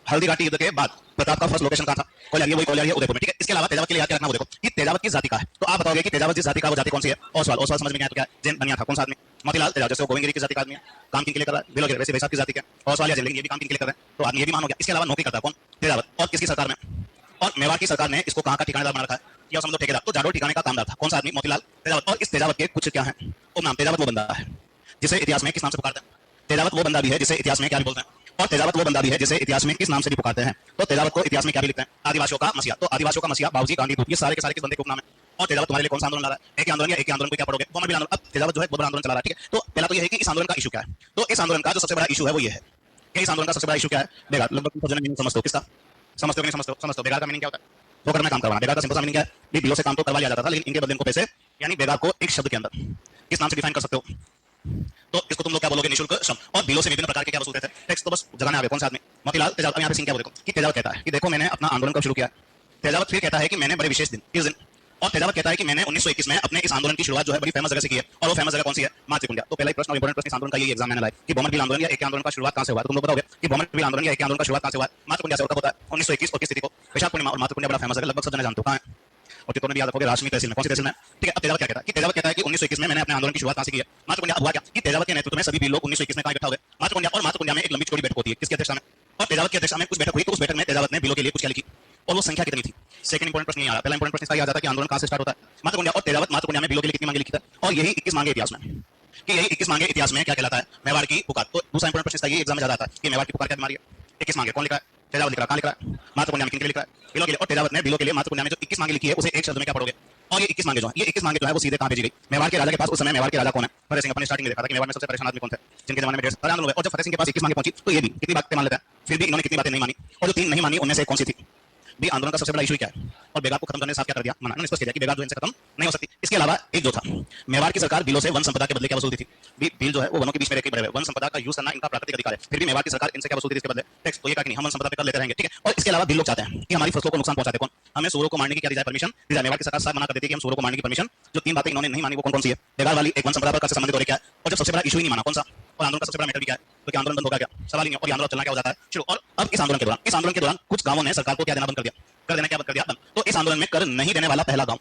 हल्दी घाटी युद्ध के बाद प्रताप का फर्स्ट लोकेशन कहां था, कोलियारी, वही कोलियारी है उदयपुर में, ठीक है। इसके अलावा तेजावत के लिए याद क्या रखना, वो देखो कि तेजावत किस जाति का है, तो आप बताओगे कि तेजावत जिस जाति का, वो जाति कौन सी है, ओसवाल। ओसवाल समझ में क्या है, तो क्या जैन बनिया था, कौन सा आदमी, मोतीलाल तेजावत। जैसे वो गोविंद गिरी की जाति का आदमी है, काम किन के लिए कर रहा है, बिलोगे, वैसे वैसा की जाति क्या, ओसवाल या जैन, लेकिन ये भी काम किन के लिए कर रहे हैं, तो आदमी ये भी मान हो गया। इसके अलावा नौकरी करता है कौन, तेजावत, और किसकी सरकार में, और मेवाड़ की सरकार ने इसको कहां का ठिकानेदार बना रखा है, या समझो ठेकेदार, तो जाडोर ठिकाने का कामदार था, कौन सा आदमी, मोतीलाल तेजावत। और इस तेजावत के कुछ क्या है उपनाम, तेजावत वो बंदा है जिसे इतिहास में किस नाम से पुकारते हैं, तेजावत वो बंदा भी है जिसे इतिहास में क्या भी बोलते हैं, और तेजावत वो बंदा भी है जिसे इतिहास में किस नाम से भी पुकारते हैं, तो तेजावत को इतिहास में क्या भी लिखते हैं, आदिवासियों का मसीहा। तो आदिवासियों का मसीहा, बाबूजी, गांधी, ये सारे के सारे किस बंदे के उपनाम है, और तेजावत तुम्हारे लिए कौन सा आंदोलन ला रहा है, एक आंदोलन, या एक आंदोलन को क्या पढ़ोगे, बहुमत भील आंदोलन। अब तेजावत जो है बहुत बड़ा आंदोलन चला रहा है, ठीक है। तो पहला तो ये है कि इस आंदोलन का इशू क्या है, तो इस आंदोलन का जो सबसे बड़ा इशू है वो ये है कि इस आंदोलन का सबसे बड़ा इशू क्या है, बेगार। लगभग तुम मीनिंग समझते हो किसका, समझते हो नहीं समझते हो, समझते हो। बेगार का मीनिंग क्या होता है, ठोकर में काम करवाना। बेगार का सिंपल सा मीनिंग क्या है, भी बिलों से काम तो करवा लिया जाता था, लेकिन इनके बदले इनको पैसे, यानी बेगार को एक शब्द के अंदर किस नाम से डिफाइन कर सकते हो, तो इसको तुम लोग क्या बोलोगे, निशुल्क श्रम। और बिलों से विभिन्न प्रकार के क्या वसूलते थे, टैक्स। तो बस जगाने आ गए, कौन सा आदमी, मोतीलाल तेजावत। अब यहाँ पे सीन क्या देखो कि तेजावत कहता है कि देखो मैंने अपना आंदोलन कब शुरू किया, तेजावत फिर कहता है कि मैंने बड़े विशेष दिन, किस दिन, और तेजावत कहता है कि मैंने 1921 में अपने इस आंदोलन की शुरुआत जो है बड़ी फेमस जगह से की है, और वो फेमस जगह कौन सी है, मातृकुंडिया। तो पहला ही प्रश्न और इंपॉर्टेंट प्रश्न इस आंदोलन का ये एग्जाम में लाया कि बहुमत भील आंदोलन या एक आंदोलन का शुरुआत कहां से हुआ, तो तुम लोग बताओगे कि बहुमत भील आंदोलन या एक आंदोलन का शुरुआत कहां से हुआ, मातृकुंडिया से। कब होता है, 1921। और किस तिथि को, वैशाख पूर्णिमा। और मातृकुंडिया बड़ा फेमस है, लगभग सब जने जानते हो कहां है, और चित्तौड़ में भी याद रखोगे, राष्ट्रीय तहसील में, कौन सी तहसील में, ठीक है। अब तेजावत क्या कहता है कि तेजावत कहता है कि 1921 में मैंने अपने आंदोलन की शुरुआत कहां से की है, मातृकुंडिया। अब हुआ क्या कि तेजावत के नेतृत्व में सभी भी लोग 1921 में कहां इकट्ठा हो गए, मातृकुंडिया। और मातृकुंडिया में एक लंबी चौड़ी बैठक होती है, किसकी अध्यक्षता में, और तेजावत की अध्यक्षता में कुछ बैठक हुई। तो उस बैठक में तेजावत ने बिलों के लिए कुछ क्या लिखी, और वो संख्या कितनी थी। सेकंड इंपॉर्टेंट प्रश्न ये आ रहा है। पहला इंपॉर्टेंट प्रश्न इसका ये आ जाता है कि आंदोलन कहां से स्टार्ट होता है, मातृकुंडिया। और तेजावत मातृकुंडिया में बिलों के लिए कितनी मांगे लिखी था, और यही 21 मांगे इतिहास में, कि यही 21 मांगे इतिहास में क्या कहलाता है, मेवाड़ की पुकार। तो दूसरा इंपॉर्टेंट प्रश्न इसका ये एग्जाम में ज्यादा आता है कि मेवाड़ की पुकार क्या बीमारी है, 21 मांगे कौन लिखा है, तेजावत लिख रहा है, कहां लिख रहा है, मातृकुंडिया में, किन के लिए लिख रहा है, बिलों के लिए। और तेजावत ने बिलों के लिए मातृकुंडिया में जो 21 मांगे लिखी है उसे एक शब्द में क्या पढ़ोगे, और ये 21 मांगे जो है, ये 21 मांगे जो है वो सीधे कहां भेजी गई, मेवाड़ के राजा के पास। उस समय मेवाड़ के राजा कौन है, फतेह सिंह। अपने स्टार्टिंग में देखा था कि मेवाड़ में सबसे परेशान आदमी कौन थे, जिनके जमाने में ढेर सारे आंदोलन हुए। और जब फतेह सिंह के पास 21 मांगे पहुंची तो ये भी कितनी बातें मान लेता है, फिर भी इन्होंने कितनी बातें नहीं मानी, और जो 3 नहीं मानी उनमें से कौन सी थी, भी आंदोलन का सबसे बड़ा इशू क्या है, और बेगार को खत्म करने से साफ क्या कर दिया, मना। इन्होंने स्पष्ट किया कि बेगार जो इनसे खत्म नहीं हो सकती। इसके अलावा एक जो था, मेवाड़ की सरकार बिलों से वन संपदा के बदले क्या वसूलती थी, बिल जो है वो वनों के बीच में रहकर बड़े हुए, वन संपदा का यूज करना इनका प्राकृतिक अधिकार है, फिर भी मेवाड़ की सरकार इनसे क्या वसूलती थी इसके बदले, टैक्स। तो ये कहा कि नहीं, हम वन संपदा पे कर लेते रहेंगे, ठीक है। और इसके अलावा बिल लोग चाहते हैं कि हमारी फसलों को नुकसान पहुंचाते कौन, हमें सूरों को मारने की क्या दी जाए, परमिशन दी जाए। मेवाड़ की सरकार साफ मना कर देती है कि हम सूरों को मारने की परमिशन। जो 3 बातें इन्होंने नहीं मानी वो कौन कौन सी है, बेगार वाली, एक वन संपदा पर संबंधित और क्या है, और जब सबसे बड़ा इशू ही नहीं माना कौन सा, और आंदोलन का सबसे बड़ा मैटर भी क्या है, तो क्या आंदोलन बंद होगा, क्या सवाल ही नहीं। और आंदोलन चलना क्या हो जाता है शुरू। और अब इस आंदोलन के दौरान कुछ गांवों ने सरकार को क्या देना बंद कर दिया, कर देना क्या बंद कर दिया, बंद। तो इस आंदोलन में कर नहीं देने वाला पहला गांव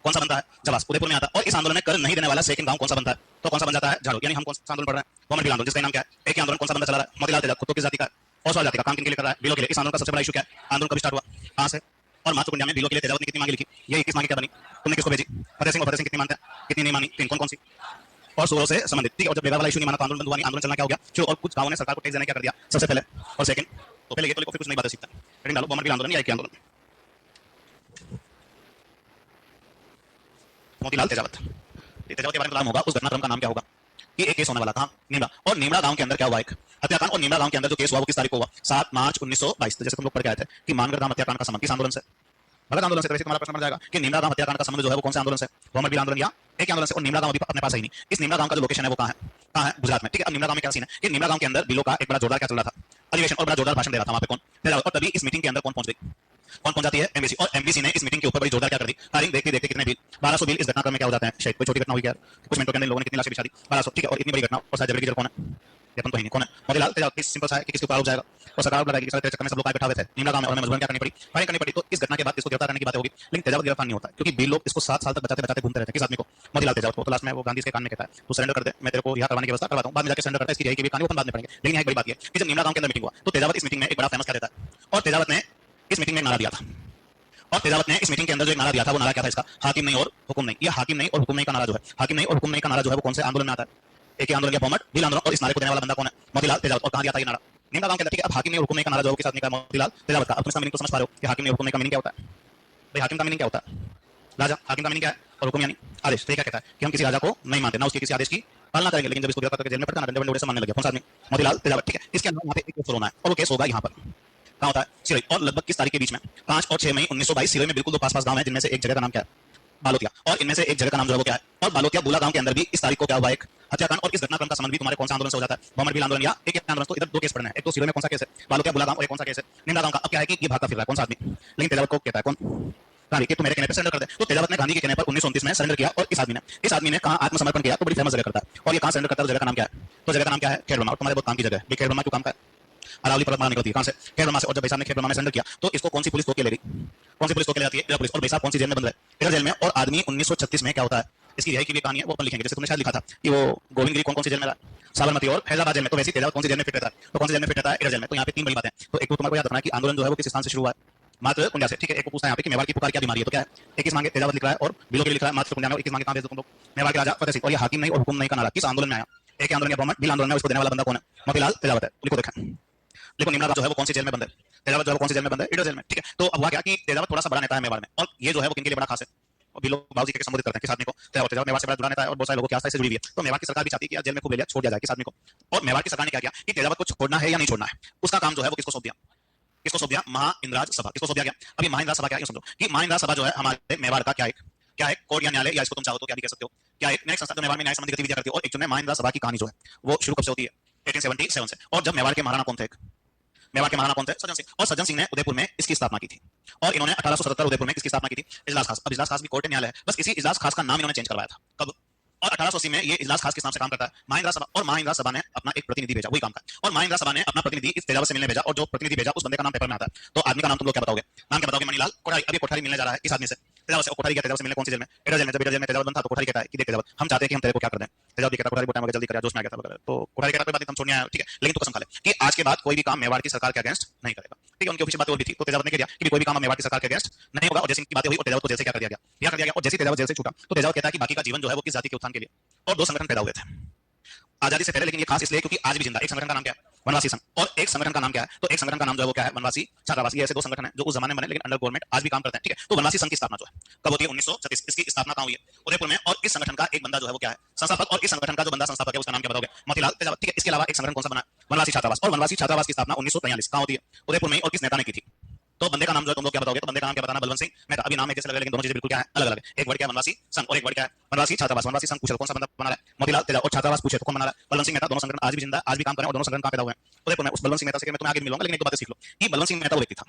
कौन सा बनता है, जवास, उदयपुर में आता है। और इस आंदोलन में कर नहीं देने वाला सेकंड गांव कौन सा बनता है, तो कौन सा बन जाता है, झाड़ू। यानी हम कौन सा आंदोलन पढ़ रहे हैं, बहुमत भील आंदोलन, जिसका नाम क्या है, एक ही आंदोलन कौन सा बंदा चला रहा है, मोतीलाल तेजावत। खुद तो किस जाति का, और जाति का, काम किन के लिए कर रहा है, बिलों के लिए। इस आंदोलन का सबसे बड़ा इशू क्या है, आंदोलन कब स्टार्ट हुआ, कहां से, और मातृकुंडिया में बिलो के लिए तेजावत ने कितनी मांगी लिखी? ये 21 मांगी क्या बनी? तुमने किसको भेजी? फतेह सिंह, और फतेह सिंह कितनी मानते हैं, कितनी नहीं मानी, तीन। कौन कौन सी? और सूरों से संबंधित, ठीक है। और जब बेवा वाला इशू नहीं माना तो आंदोलन बंद हुआ नहीं, आंदोलन चलना क्या हो गया शुरू, और कुछ गांवों ने सरकार को टैक्स देना क्या कर दिया सबसे पहले, और सेकंड तो पहले ये तो लिखो फिर कुछ नई बातें सीखता है। हेडिंग डालो, बॉमर बिल आंदोलन या एक आंदोलन। मोतीलाल तेजावत, तेजावत के बारे में मालूम होगा, उस घटनाक्रम का नाम क्या होगा कि एक केस होने वाला था नीमड़ा, और नीमड़ा गांव के अंदर क्या हुआ, एक हत्याकांड। और नीमड़ा गांव के अंदर जो केस हुआ वो किस तारीख को हुआ? 7 मार्च 1922। जैसे तुम लोग पढ़ के आए थे कि मानगढ़ गांव हत्याकांड का संबंध किस आंदोलन से? भगत आंदोलन से। तो वैसे तुम्हारा प्रश्न बन जाएगा कि नीमड़ा गांव हत्याकांड का संबंध जो है वो कौन से आंदोलन से? बॉमर बिल आंदोलन या एक आंदोलन से। और नीमड़ा गांव अभी अपने पास है ही नहीं। इस नीमड़ा गांव का जो लोकेशन है वो कहां है? कहां है? गुजरात में, ठीक है। अब नीमड़ा गांव में क्या सीन है कि नीमड़ा गांव के अंदर बिलो का एक बड़ा जोरदार क्या चल रहा था, अधिवेशन, और बड़ा जोरदार भाषण दे रहा था वहां पे कौन? और तभी इस मीटिंग के अंदर कौन पहुंच गई? कौन पहुंच जाती है? एमबीसी। और एमबीसी ने इस मीटिंग के ऊपर बड़ी जोरदार क्या कर दी, फायरिंग। देखते देखते कितने बिल, 1200 बिल इस घटनाक्रम में क्या हो जाते हैं, शायद कोई छोटी घटना हुई क्या, कुछ मिनटों के अंदर लोगों ने कितनी लाशें बिछा दी, 1200, ठीक है। और इतनी बड़ी घटना, और शायद जबरी की जड़ कौन है? अपन तो ही नहीं, कौन है? मोतीलाल तेजावत। किस सिंपल सा है कि किसके ऊपर आरोप जाएगा, और सरकार लगाएगी कि तेरे चक्कर में सब लोग बैठा हुए थे नीमड़ा गांव में, और हमें मजबूरन क्या करनी पड़ी, फायरिंग करनी पड़ी। तो इस घटना के बाद इसको गिरफ्तार करने की बात होगी, लेकिन तेजावत गिरफ्तार नहीं होता, क्योंकि बिल लोग इसको 7 साल तक बचाते बचाते घूमते रहते हैं। किस आदमी को? मोतीलाल तेजावत को। तो लास्ट में वो गांधी के कान में कहता है तू सरेंडर कर दे, मैं तेरे को रिहा करवाने की व्यवस्था करवाता हूं। बाद में जाकर सरेंडर करता है, इसकी रिहाई की भी कहानी अपन बाद में पढ़ेंगे। लेकिन यहाँ एक बड़ी बात है कि जब नीमड़ा गांव के अंदर मीटिंग हुआ तो तेजावत इस मीटिंग में एक बड़ा फेमस क्या देता है, और तेजावत ने इस मीटिंग में नारा दिया था। और तेजावत ने इस मीटिंग के अंदर जो एक नारा दिया था वो नारा क्या था इसका? हाकिम नहीं और हुकुम नहीं। ये हाकिम नहीं और हुकुम नहीं का नारा जो है, हाकिम नहीं और हुकुम नहीं का नारा जो है वो कौन से आंदोलन में आता है? एक ही आंदोलन या बॉमर बिल आंदोलन। और इस नारे को देने वाला बंदा कौन है? मोतीलाल तेजावत। और कहां दिया था ये नारा? नीमड़ा गांव के अंदर, ठीक है। अब हाकिम नहीं और हुकुम नहीं का नारा जो है वो किस आदमी का? मोतीलाल तेजावत का। अब तुम इसका मीनिंग तो समझ पा रहे हो कि हाकिम नहीं और हुकुम नहीं का मीनिंग क्या होता है? भाई हाकिम का मीनिंग क्या होता है? राजा। हाकिम का मीनिंग क्या है? और हुकुम यानी आदेश। तो ये क्या कहता है कि हम किसी राजा को नहीं मानते, ना उसके किसी आदेश की पालना करेंगे। लेकिन जब इसको गिरफ्तार करके जेल में पड़ता है ना, डंडे वंडे से मानने लगे। कौन सा आदमी? मोतीलाल तेजावत, ठीक है। इसके अंदर वहां पे एक केस होना है, और वो केस होगा यहाँ पर, कहाँ होता है? सिरोही। और लगभग किस तारीख के बीच में? 5 और 6 मई 1922। सिरोही में बिल्कुल दो पास पास गांव है, जिनमें से एक जगह का नाम क्या है? बालोतिया। और इनमें से एक जगह का नाम जो है वो क्या है? और बालोतिया बुला गांव के अंदर भी इस तारीख को क्या हुआ, एक हत्याकांड। और इस घटनाक्रम का संबंध भी तुम्हारे कौन सा आंदोलन से हो जाता है? बॉमर बिल आंदोलन या एक आंदोलन। तो इधर दो केस पढ़ना है, एक तो सिरोही में कौन सा केस है, बालोतिया बुला गांव, और एक कौन सा केस है, निमरा गांव का। अब क्या है कि ये भागता फिर रहा है कौन सा आदमी? लेकिन तेजावत को कहता है कौन? गांधी के, तू मेरे कहने पर सरेंडर कर दे। तो तेजावत ने गांधी के कहने पर 1929 में सरेंडर किया। और इस आदमी ने कहां आत्मसमर्पण किया? तो बड़ी फेमस जगह करता है। और ये कहां सरेंडर करता है? तो जगह का नाम क्या है? तो जगह का नाम क्या है? खेड़ब्रह्मा। और तुम्हारे बहुत काम की जगह है खेड़ब्रह्मा। क्यों काम का है? अरावली पर्वतमाला निकलती है कहां से? खेड़ब्रह्मा से। और जब भाई साहब ने खेड़ब्रह्मा में सरेंडर किया तो इसको कौन सी पुलिस रोक के ले गई? कौन सी पुलिस रोक के ले जाती है? इधर पुलिस। और भाई साहब कौन सी जेल में बंद है? इधर जेल में। और आदमी 1936 में क्या होता है, इसकी रिहाई की भी कहानी है, वो अपन लिखेंगे। जैसे तुमने शायद लिखा था कि वो गोविंद गिरी कौन सी जेल में रहा, साबरमती और फैजाबाद जेल में। तो वैसे तेजावत कौन सी जेल में फिट रहता है? तो कौन सी जेल में फिट रहता है? इधर जेल में। तो यहाँ पे तीन बड़ी बातें। तो एक तो तुम्हारे को याद रखना है कि आंदोलन जो है वो किस स्थान से शुरू हुआ है? मात्र कुंडा से, ठीक है। एक को पूछना है यहाँ पे कि मेवाड़ की पुकार क्या बीमारी है, तो क्या है? 21 मांगे तेजावत लिख रहा है, और बिलो के लिए लिख रहा है मात्र कुंडा में। 21 मांगे कहां भेज दो तुम लोग? मेवाड़ के राजा फतेह सिंह। और ये हाकिम नहीं और हुकुम नहीं का नारा किस आंदोलन में आया? एक आंदोलन या बॉमर बिल आंदोलन में। उसको देने वाला बंदा कौन है? मोतीलाल तेजावत है। लिखो देखा, लिखो निमरा जो है वो कौन सी जेल में बंद है? तेजावत जो है वो कौन सी जेल में बंद है? इडर जेल में, ठीक है। तो अब हुआ क्या कि तेजावत थोड़ा सा बड़ा नेता है मेवाड़ में, और ये जो है वो किनके लिए बड़ा खास है? अभी लोग बाबूजी के संबोधित करते हैं किस आदमी को? तेजावत। तेजावत मेवाड़ से बड़ा जुड़ा नेता है, और बहुत सारे लोगों की आस्था से जुड़ी हुई है। तो मेवाड़ की सरकार भी चाहती है कि यार जेल में खूब ले लिया, छोड़ दिया जाए किस आदमी को। और मेवाड़ की सरकार ने क्या किया कि तेजावत को छोड़ना है या नहीं छोड़ना है, उसका काम जो है वो किसको सौंप दिया? किसको सौंप दिया? महाइंद्राज सभा। किसको सौंप दिया गया? अभी महाइंद्राज सभा क्या है, समझो कि महाइंद्राज सभा जो है हमारे मेवाड़ का क्या एक कोर्ट या न्यायालय, या इसको तुम चाहो तो क्या भी कह सकते हो, क्या एक न्यायिक संस्था जो मेवाड़ में न्याय संबंधी गतिविधियां करती है। और एक जो है महाइंद्राज सभा की कहानी जो है वो शुरू कब से होती है? 1877 से। और जब मेवाड़ के महाराणा कौन थे? मेवाड़ के महाराणा कौन थे? सज्जन सिंह। और सज्जन सिंह ने उदयपुर में इसकी स्थापना की थी। और इन्होंने 1877 उदयपुर में किसकी स्थापना की थी? इजलास खास। अब इजलास खास भी कोर्ट न्यायालय है, बस इसी इजलास खास का नाम इन्होंने चेंज करवाया था। कब? और 1880 में ये इजलास खास किस नाम से काम करता है? महाइंद्रा सभा। और महाइंद्रा सभा ने अपना एक प्रतिनिधि भेजा, वही काम का। और महाइंद्रा सभा ने अपना प्रतिनिधि इस तेजावत से मिलने भेजा, और जो प्रतिनिधि भेजा उस बंदे का नाम पेपर में आता है। तो आदमी का नाम तुम लोग क्या बताओगे? नाम क्या बताओगे? मणिलाल कोठारी। अभी कोठारी मिलने जा रहा है इस आदमी से, तेजावत से। कोठारी गया तेजावत से मिलने कौन सी जेल में? इधर जेल में। जब इधर जेल में तेजावत बंद था तो कोठारी कहता है कि देख तेजावत, हम चाहते हैं कि हम तेरे को क्या कर दें। तेजावत कहता है कोठारी बोलता है जल्दी कर, जोश में आ गया था वगैरह। तो कोठारी कहता है कोई बात नहीं, तुम छोड़ने आए हो, ठीक है, लेकिन तू कसम खा ले कि आज के बाद कोई भी काम मेवाड़ की सरकार के अगेंस्ट नहीं करेगा, ठीक है। उनकी ऑफिशियल बात और भी थी। तो तेजावत ने कह दिया कि कोई भी काम मेवाड़ की सरकार के अगेंस्ट नहीं होगा। और जैसे की बातें हुई और तेजावत को जेल से क्या कर दिया गया? रिहा कर दिया गया। और जैसे तेजावत जेल से छूटा तो तेजावत कहता है कि बाकी का जीवन जो है वो किस जाति के उत्थान के लिए। और दो संगठन पैदा हुए थे आजादी से पहले, लेकिन ये खास इसलिए क्योंकि आज भी जिंदा। एक संगठन का नाम क्या है? वनवासी संघ। और एक संगठन का नाम क्या है? तो एक संगठन का नाम जो है वो क्या है? वनवासी छात्रावास। ये ऐसे दो संगठन हैं जो उस जमाने में बने, लेकिन अंडर गवर्नमेंट आज भी काम करते हैं, ठीक है। तो वनवासी संघ की स्थापना जो है कब होती है? 1936। इसकी स्थापना कहां हुई है? उदयपुर में। और इस संगठन का एक बंदा जो है वो क्या है? संस्थापक। और इस संगठन का जो बंदा संस्थापक है उसका नाम क्या बताओगे? मोतीलाल तेजावत, ठीक है। इसके अलावा एक संगठन कौन सा बना? वनवासी छात्रावास। और वनवासी छात्रावास की स्थापना 1943 कहां होती है? उदयपुर में। और किस नेता ने की थी? तो बंदे का नाम जो है तुम लोग क्या बताओगे? तो बंदे का नाम क्या बताना? बलवंत सिंह मेहता। अभी नाम एक जैसे लग रहा है, लेकिन दोनों चीजें बिल्कुल क्या है? अलग अलग है। एक वर्ड क्या है? वनवासी संघ, और एक वर्ड क्या है? वनवासी छात्रावास। वनवासी संघ पूछे तो कौन सा बंदा बना रहा है? मोतीलाल तेजावत। और छात्रावास पूछे तो कौन बना रहा है? बलवंत सिंह मेहता। दोनों संगठन आज भी जिंदा, आज भी काम कर रहे हैं, और दोनों संगठन कहां पैदा हुए हैं? उदयपुर में। उस बलवंत सिंह मेहता से मैं तुम्हें आगे मिलूंगा, लेकिन एक बात सीख लो कि बलवंत सिंह मेहता वो व्यक्ति था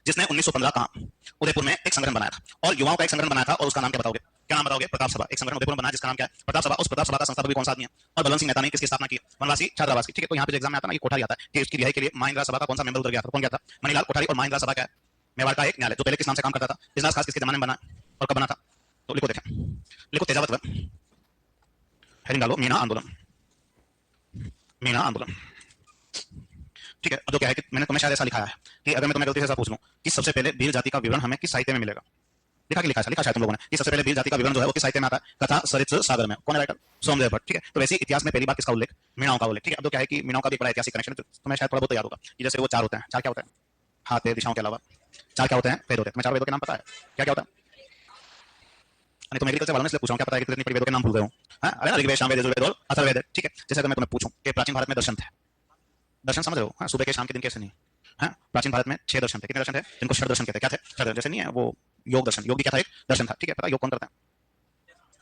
जिसने 1915 कहां? उदयपुर में एक संगठन बनाया था, और युवाओं का एक संगठन बनाया था। और उसका नाम क्या बताओगे? क्या नाम बताओगे? प्रताप सभा। एक संगठन उदयपुर में बनाया जिसका नाम क्या है? प्रताप सभा। उस प्रताप सभा का संस्थापक भी कौन सा आदमी है? और बलवंत सिंह मेहता ने किसकी स्थापना की? वनवासी छात्रावास की, ठीक है। तो यहाँ पे एग्जाम में आता है ना, ये कोठारी आता है कि उसकी रिहाई के लिए महाइंद्रा सभा का कौन सा मेंबर उतर गया था? कौन गया था? मणिलाल कोठारी। और महाइंद्रा सभा क्या है? मेवाड़ का एक न्यायालय जो पहले किस नाम से काम करता था? इजलास खास किसके जमाने में बना और कब बना था? तो लिखो देखें, लिखो तेजावत वन, हेडिंग डालो मीना आंदोलन। मीना आंदोलन, ठीक है। अब जो क्या है कि मैंने तुम्हें शायद ऐसा लिखा है कि अगर मैं तुम्हें गलती से ऐसा पूछ लूं कि सबसे पहले भील जाति का विवरण हमें किस साहित्य में मिलेगा? लिखा है तुम लोगों ने कि सबसे पहले भील जाति का विवरण जो है वो किस साहित्य में आता है? कथा सरित्र सागर में। कौन है राइटर? सोमदेव भट्ट। ठीक है, तो वैसे इतिहास में पहली बार किसका उल्लेख? मीणाओं का उल्लेख। ठीक है, अब तो क्या है कि मीणाओं का भी एक बड़ा ऐतिहासिक कनेक्शन है, तो मैं शायद थोड़ा बहुत याद होगा कि जैसे वो चार होते हैं। चार क्या होता है? हाथ पैर दिशाओं के अलावा चार क्या होते हैं? वेद होते हैं। तुम्हें चार वेदों के नाम पता है? क्या क्या होता है? नहीं, तुम एग्रीकल्चर वालों ने इसलिए पूछा हूं, क्या पता है कि कितनी वेदों के नाम भूल गए हो? हां, अरे ना, ऋग्वेद, सामवेद, यजुर्वेद और अथर्ववेद। ठीक है, जैसे अगर मैं तुम्हें पूछूं कि प्राचीन भारत में दर्शन थे, दर्शन समझ रहे हो? हाँ, सुबह के शाम के दिन कैसे नहीं? हाँ, प्राचीन भारत में 6 दर्शन थे। कितने दर्शन थे? जिनको षड दर्शन कहते हैं। क्या थे? षड दर्शन। जैसे नहीं है वो योग दर्शन, योग भी क्या था? एक दर्शन था। ठीक है, पता योग कौन करता है?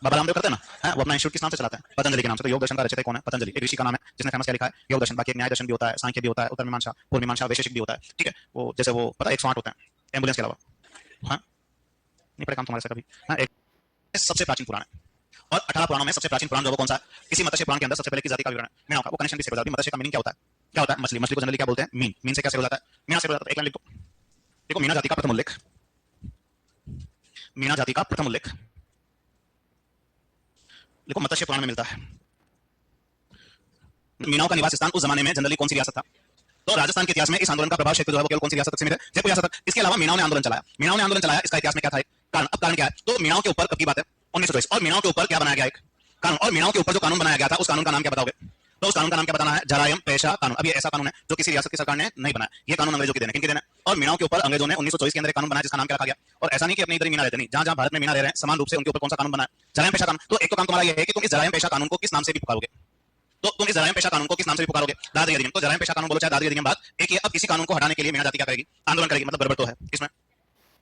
बाबा रामदेव करते हैं ना। हाँ, वो अपना इंस्टीट्यूट किस नाम से चलाते हैं? पतंजलि के नाम से। तो योग दर्शन का रचयिता कौन है? पतंजलि। एक ऋषि का नाम है जिसने फेमस क्या लिखा है? योग दर्शन। बाकी एक न्याय दर्शन भी होता है, सांख्य भी होता है, उत्तर मीमांसा, पूर्व मीमांसा, वैशेषिक भी होता है। ठीक है, वो जैसे वो पता है 108 होते हैं एम्बुलेंस के अलावा। हाँ, नहीं पड़े काम तुम्हारे से कभी? हाँ, एक सबसे प्राचीन पुराण है और 18 पुराणों में सबसे प्राचीन पुराण जो वो कौन सा है? इसी मत्स्य पुराण के अंदर सबसे पहले की जाति का विवरण है मीनाओं का। वो कनेक्शन भी से बताती है। मत्स्य का मीनिंग क्या होता है? क्या होता है? मछली। मछली को जनरली क्या बोलते हैं? मीन। मीन से क्या से हो जाता है? मीना से हो जाता है। एक लाइन लिख दो। देखो, मीना जाति का प्रथम उल्लेख, मीना जाति का प्रथम उल्लेख देखो मत्स्य पुराण में मिलता है। मीनाओं का निवास स्थान उस जमाने में जनरली कौन सी रियासत था? तो राजस्थान के इतिहास में इस आंदोलन का प्रभाव क्षेत्र जो है वो केवल कौन सी रियासत तक सीमित है? जयपुर रियासत। इसके अलावा मीनाओं ने आंदोलन चलाया। मीनाओं ने आंदोलन चलाया, इसका इतिहास में क्या था? कारण। अब कारण क्या है? तो मीनाओं के ऊपर कब की बात है? 1924। और मीनाओं के ऊपर क्या बनाया गया? एक कानून। और मीनाओं के ऊपर जो कानून बनाया गया था उस कानून का नाम क्या बताओगे? तो उस कानून का नाम क्या बताना है? जरायम पेशा कानून। अब ये ऐसा कानून है जो किसी रियासत की सरकार ने नहीं बनाया। ये कानून अंग्रेजों के देने। किनके देने? और मीनाओं के ऊपर अंग्रेजों ने 1924 के अंदर एक कानून बनाया जिसका नाम क्या रखा गया? और ऐसा नहीं कि अपने इधर ही मीना रहते नहीं, जहां जहां भारत में मीना रह रहे हैं समान रूप से उनके ऊपर कौन सा कानून बनाया? जरायम पेशा कानून। तो एक तो काम तुम्हारा ये है कि तुम इस जरायम पेशा कानून को किस नाम से भी पुकारोगे? तो तुम इस जरायम पेशा कानून को किस नाम से भी पुकारोगे? दादरी अधिनियम। तो जरायम पेशा कानून बोलो चाहे दादरी अधिनियम, बात एक ही। अब इसी कानून को हटाने के लिए मीना जाति क्या करेगी? आंदोलन करेगी। मतलब गड़बड़ तो है इसमें।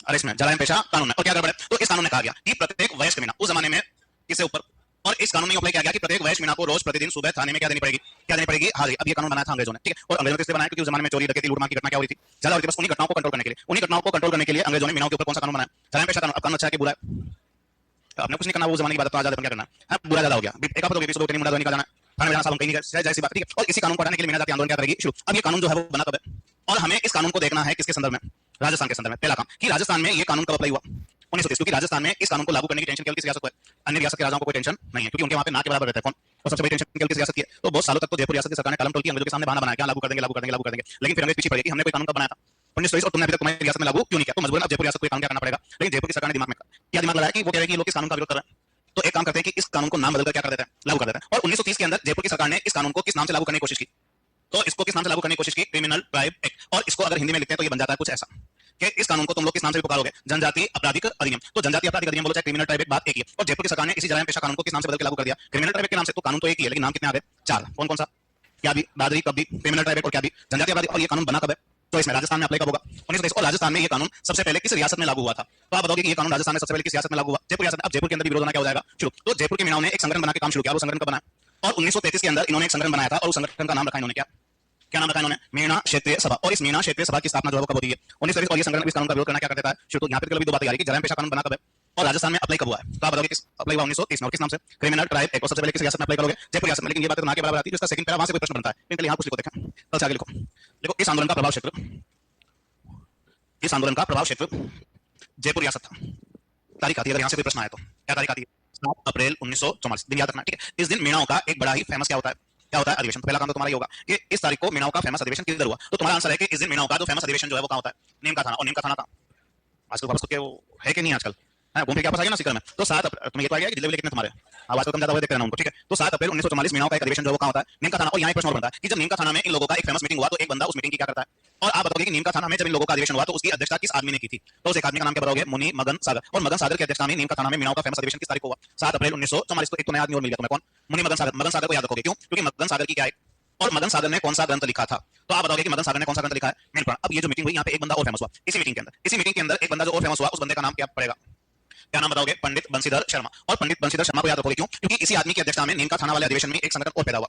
अरे इसमें जरायम पेशा कानून है और क्या गड़बड़ है? तो इस कानून ने कहा गया कि प्रत्येक वयस्क मीना उस जमाने में किससे ऊपर, और इस कानून में अप्लाई किया गया कि प्रत्येक वयस्क मीना को रोज प्रतिदिन सुबह थाने में क्या देनी पड़ेगी? क्या देनी पड़ेगी? हाजिरी। अब ये कानून बनाया था अंग्रेजों ने। ठीक है, और अंग्रेजों ने किसने बनाया? क्योंकि उस जमाने में चोरी डकैती लूटमार की घटना क्या हो रही थी? ज्यादा हो रही थी। बस उन्हीं घटनाओं को कंट्रोल करने के लिए, उन्हीं घटनाओं को कंट्रोल करने के लिए अंग्रेजों ने मीनाओं के ऊपर कौन सा कानून बनाया? जरायम पेशा कानून। अब कानून अच्छा है कि बुरा है? आपने कुछ नहीं करना, वो जमाने की बात, तो आजाद अपन क्या करना है? बुरा ज्यादा हो गया। एक आप तो सुबह के मुंडा धोनी का जाना थाने में जाना सालों कहीं नहीं, जाहिर सी बात। ठीक है, और इसी कानून को हटाने के लिए मीना जाति आंदोलन क्या करेगी? शुरू। अब ये कानून जो है वो बना कब है? और हमें इस कानून को देखना है किसके संदर्भ में? राजस्थान के संदर्भ में। पहला काम कि राजस्थान में ये कानून कब अप्लाई हुआ? 1930। क्योंकि राजस्थान में इस कानून को लागू करने की टेंशन केवल किस रियासत को है? अन्य रियासत के राजाओं को कोई टेंशन नहीं है, क्योंकि उनके वहां पे ना के बराबर रहता है कौन? और सबसे बड़ी टेंशन केवल किस रियासत की है? तो बहुत सालों तक तो जयपुर रियासत की सरकार ने कलम टोल की अंग्रेजों के सामने बहाना बनाया, क्या लागू कर देंगे, लागू कर देंगे, लागू कर देंगे। लेकिन फिर अंग्रेज पीछे पड़ गए कि हमने कोई कानून कब बनाया था? 1923। और तुमने अभी तक तुम्हारी रियासत में लागू क्यों नहीं किया? तो मजबूरन अब जयपुर रियासत को काम क्या करना पड़ेगा। लेकिन जयपुर की सरकार ने दिमाग में क्या दिमाग लगाया कि वो कह रहे हैं कि लोग इस कानून का विरोध कर रहे हैं, तो एक काम करते हैं कि इस कानून को नाम बदलकर क्या कर देते हैं? लागू कर देते हैं। और 1930 के अंदर जयपुर की सरकार ने इस कानून को किस नाम से लागू करने की कोशिश की? तो इसको किस नाम से लागू करने की कोशिश की? Criminal tribe act. और इसको अगर हिंदी में लिखते हैं तो ये बन जाता है कुछ ऐसा कि इस कानून को तुम लोग किस नाम से भी पुकारोगे? जनजाति आपराधिक अधिनियम। तो जनजाति आपराधिक अधिनियम बोलो चाहे क्रिमिनल ट्राइब एक्ट, बात एक ही है। और जयपुर की सरकार ने इसी जरायम पेशा कानून को किस नाम से बदल के लागू कर दिया? क्रिमिनल ट्राइब के नाम से। तो कानून तो एक ही है लेकिन नाम कितने आ गए? 4। कौन कौन सा? क्या भी, दादरी, कब भी, क्रिमिनल ट्राइब एक्ट और क्या भी, जनजाति आपराधिक। और ये कानून बना कब है? तो इसमें राजस्थान में अप्लाई कब होगा? 1923। और राजस्थान में ये कानून सबसे पहले किस रियासत में लागू हुआ था? तो आप बताओगे कि ये कानून राजस्थान में सबसे पहले किस रियासत में लागू हुआ? जयपुर रियासत। अब जयपुर के अंदर भी विरोध होना क्या हो जाएगा? शुरू। तो जयपुर के मीनाओं ने एक संगठन बना के काम शुरू किया। वो संगठन कब बना? और 1933 के अंदर इन्होंने एक संगठन बनाया था और उस संगठन का नाम रखा इन्होंने क्या? क्या नाम रखा इन्होंने? मीना क्षेत्रीय सभा। और इस मीना क्षेत्रीय सभा की स्थापना जो है वो कब होती है? 1923। और ये संगठन इस कानून का विरोध करना क्या करता है? शुरू। तो यहाँ पे भी दो बातें आ रही है कि जरायम पेशा कानून बना कब है और राजस्थान में अप्लाई कब हुआ है? तो आप बताओगे किस अप्लाई हुआ? 1930 में। और किस नाम से? Criminal tribe act. और सबसे पहले किस रियासत में अप्लाई करोगे? जयपुर रियासत में। लेकिन ये बात तो ना के बराबर आती है, तो इसका सेकंड पैरा वहां से कोई प्रश्न बनता है। इनके लिए यहाँ कुछ लिखो, देखें कल से आगे लिखो। देखो, इस आंदोलन का प्रभाव क्षेत्र, इस आंदोलन का प्रभाव क्षेत्र जयपुर रियासत था। तारीख आती है अगर यहाँ से कोई प्रश्न आया तो क्या तारीख आती है? 7 अप्रैल 1944। दिन याद रखना। ठीक है, इस दिन मीणाओं का एक बड़ा ही फेमस क्या होता है? क्या होता है? अधिवेशन। तो पहला काम तो तुम्हारा ये होगा कि इस तारीख को मीणाओं का फेमस अधिवेशन किधर हुआ? तो तुम्हारा आंसर है कि इस दिन मीणाओं का जो फेमस अधिवेशन जो है वो कहाँ होता है? नीम का थाना। और नीम का थाना का आजकल वापस तो वो है कि नहीं आजकल? है, घूम के क्या वापस आ गया ना सीकर में। तो 7 अप्रैल, तुम्हें ये तो आ गया कि जिले कितने तुम्हारे आवाज को कम ज्यादा हुए देखते रहना उनको। ठीक है, तो 7 अप्रैल 1944 मीणाओं का एक अधिवेशन जो है वो कहाँ होता है? नीम का थाना। और यहाँ एक प्रश्न और बनता है कि जब नीम का थाना में इन लोगों का एक फेमस मीटिंग हुआ तो एक बंदा उस मीटिंग की क्या करता है? और आप बताओगे कि नीम का थाना में जब इन लोगों का अधिवेशन हुआ तो उसकी अध्यक्षता किस आदमी ने की थी? तो उस एक आदमी का नाम क्या बताओगे? मुनि मगन सागर। और मगन सागर की अध्यक्षता में नीम का थाना में मीणाओं का फेमस अधिवेशन किस तारीख को हुआ? 7 अप्रैल 1944। तो एक तो नया आदमी और मिल गया तुम्हें। कौन? मुनि मगन सागर। मगन सागर को याद रखोगे क्यों? क्योंकि मगन सागर की क्या है? और मगन सागर ने कौन सा ग्रंथ लिखा था? तो आप बताओगे कि मगन सागर ने कौन सा ग्रंथ लिखा है? नीलपुराण। अब ये जो मीटिंग हुई यहाँ पे एक बंदा और फेमस हुआ इसी मीटिंग के अंदर। इसी मीटिंग के अंदर एक बंदा जो और फेमस हुआ उस बंदे का नाम क्या पड़ेगा? क्या नाम बताओगे? पंडित बंशीधर शर्मा। और पंडित बंशीधर शर्मा को याद रखोगे क्यों? क्योंकि इसी आदमी की अध्यक्षता में नीम का थाना वाले अधिवेशन में एक संगठन और पैदा हुआ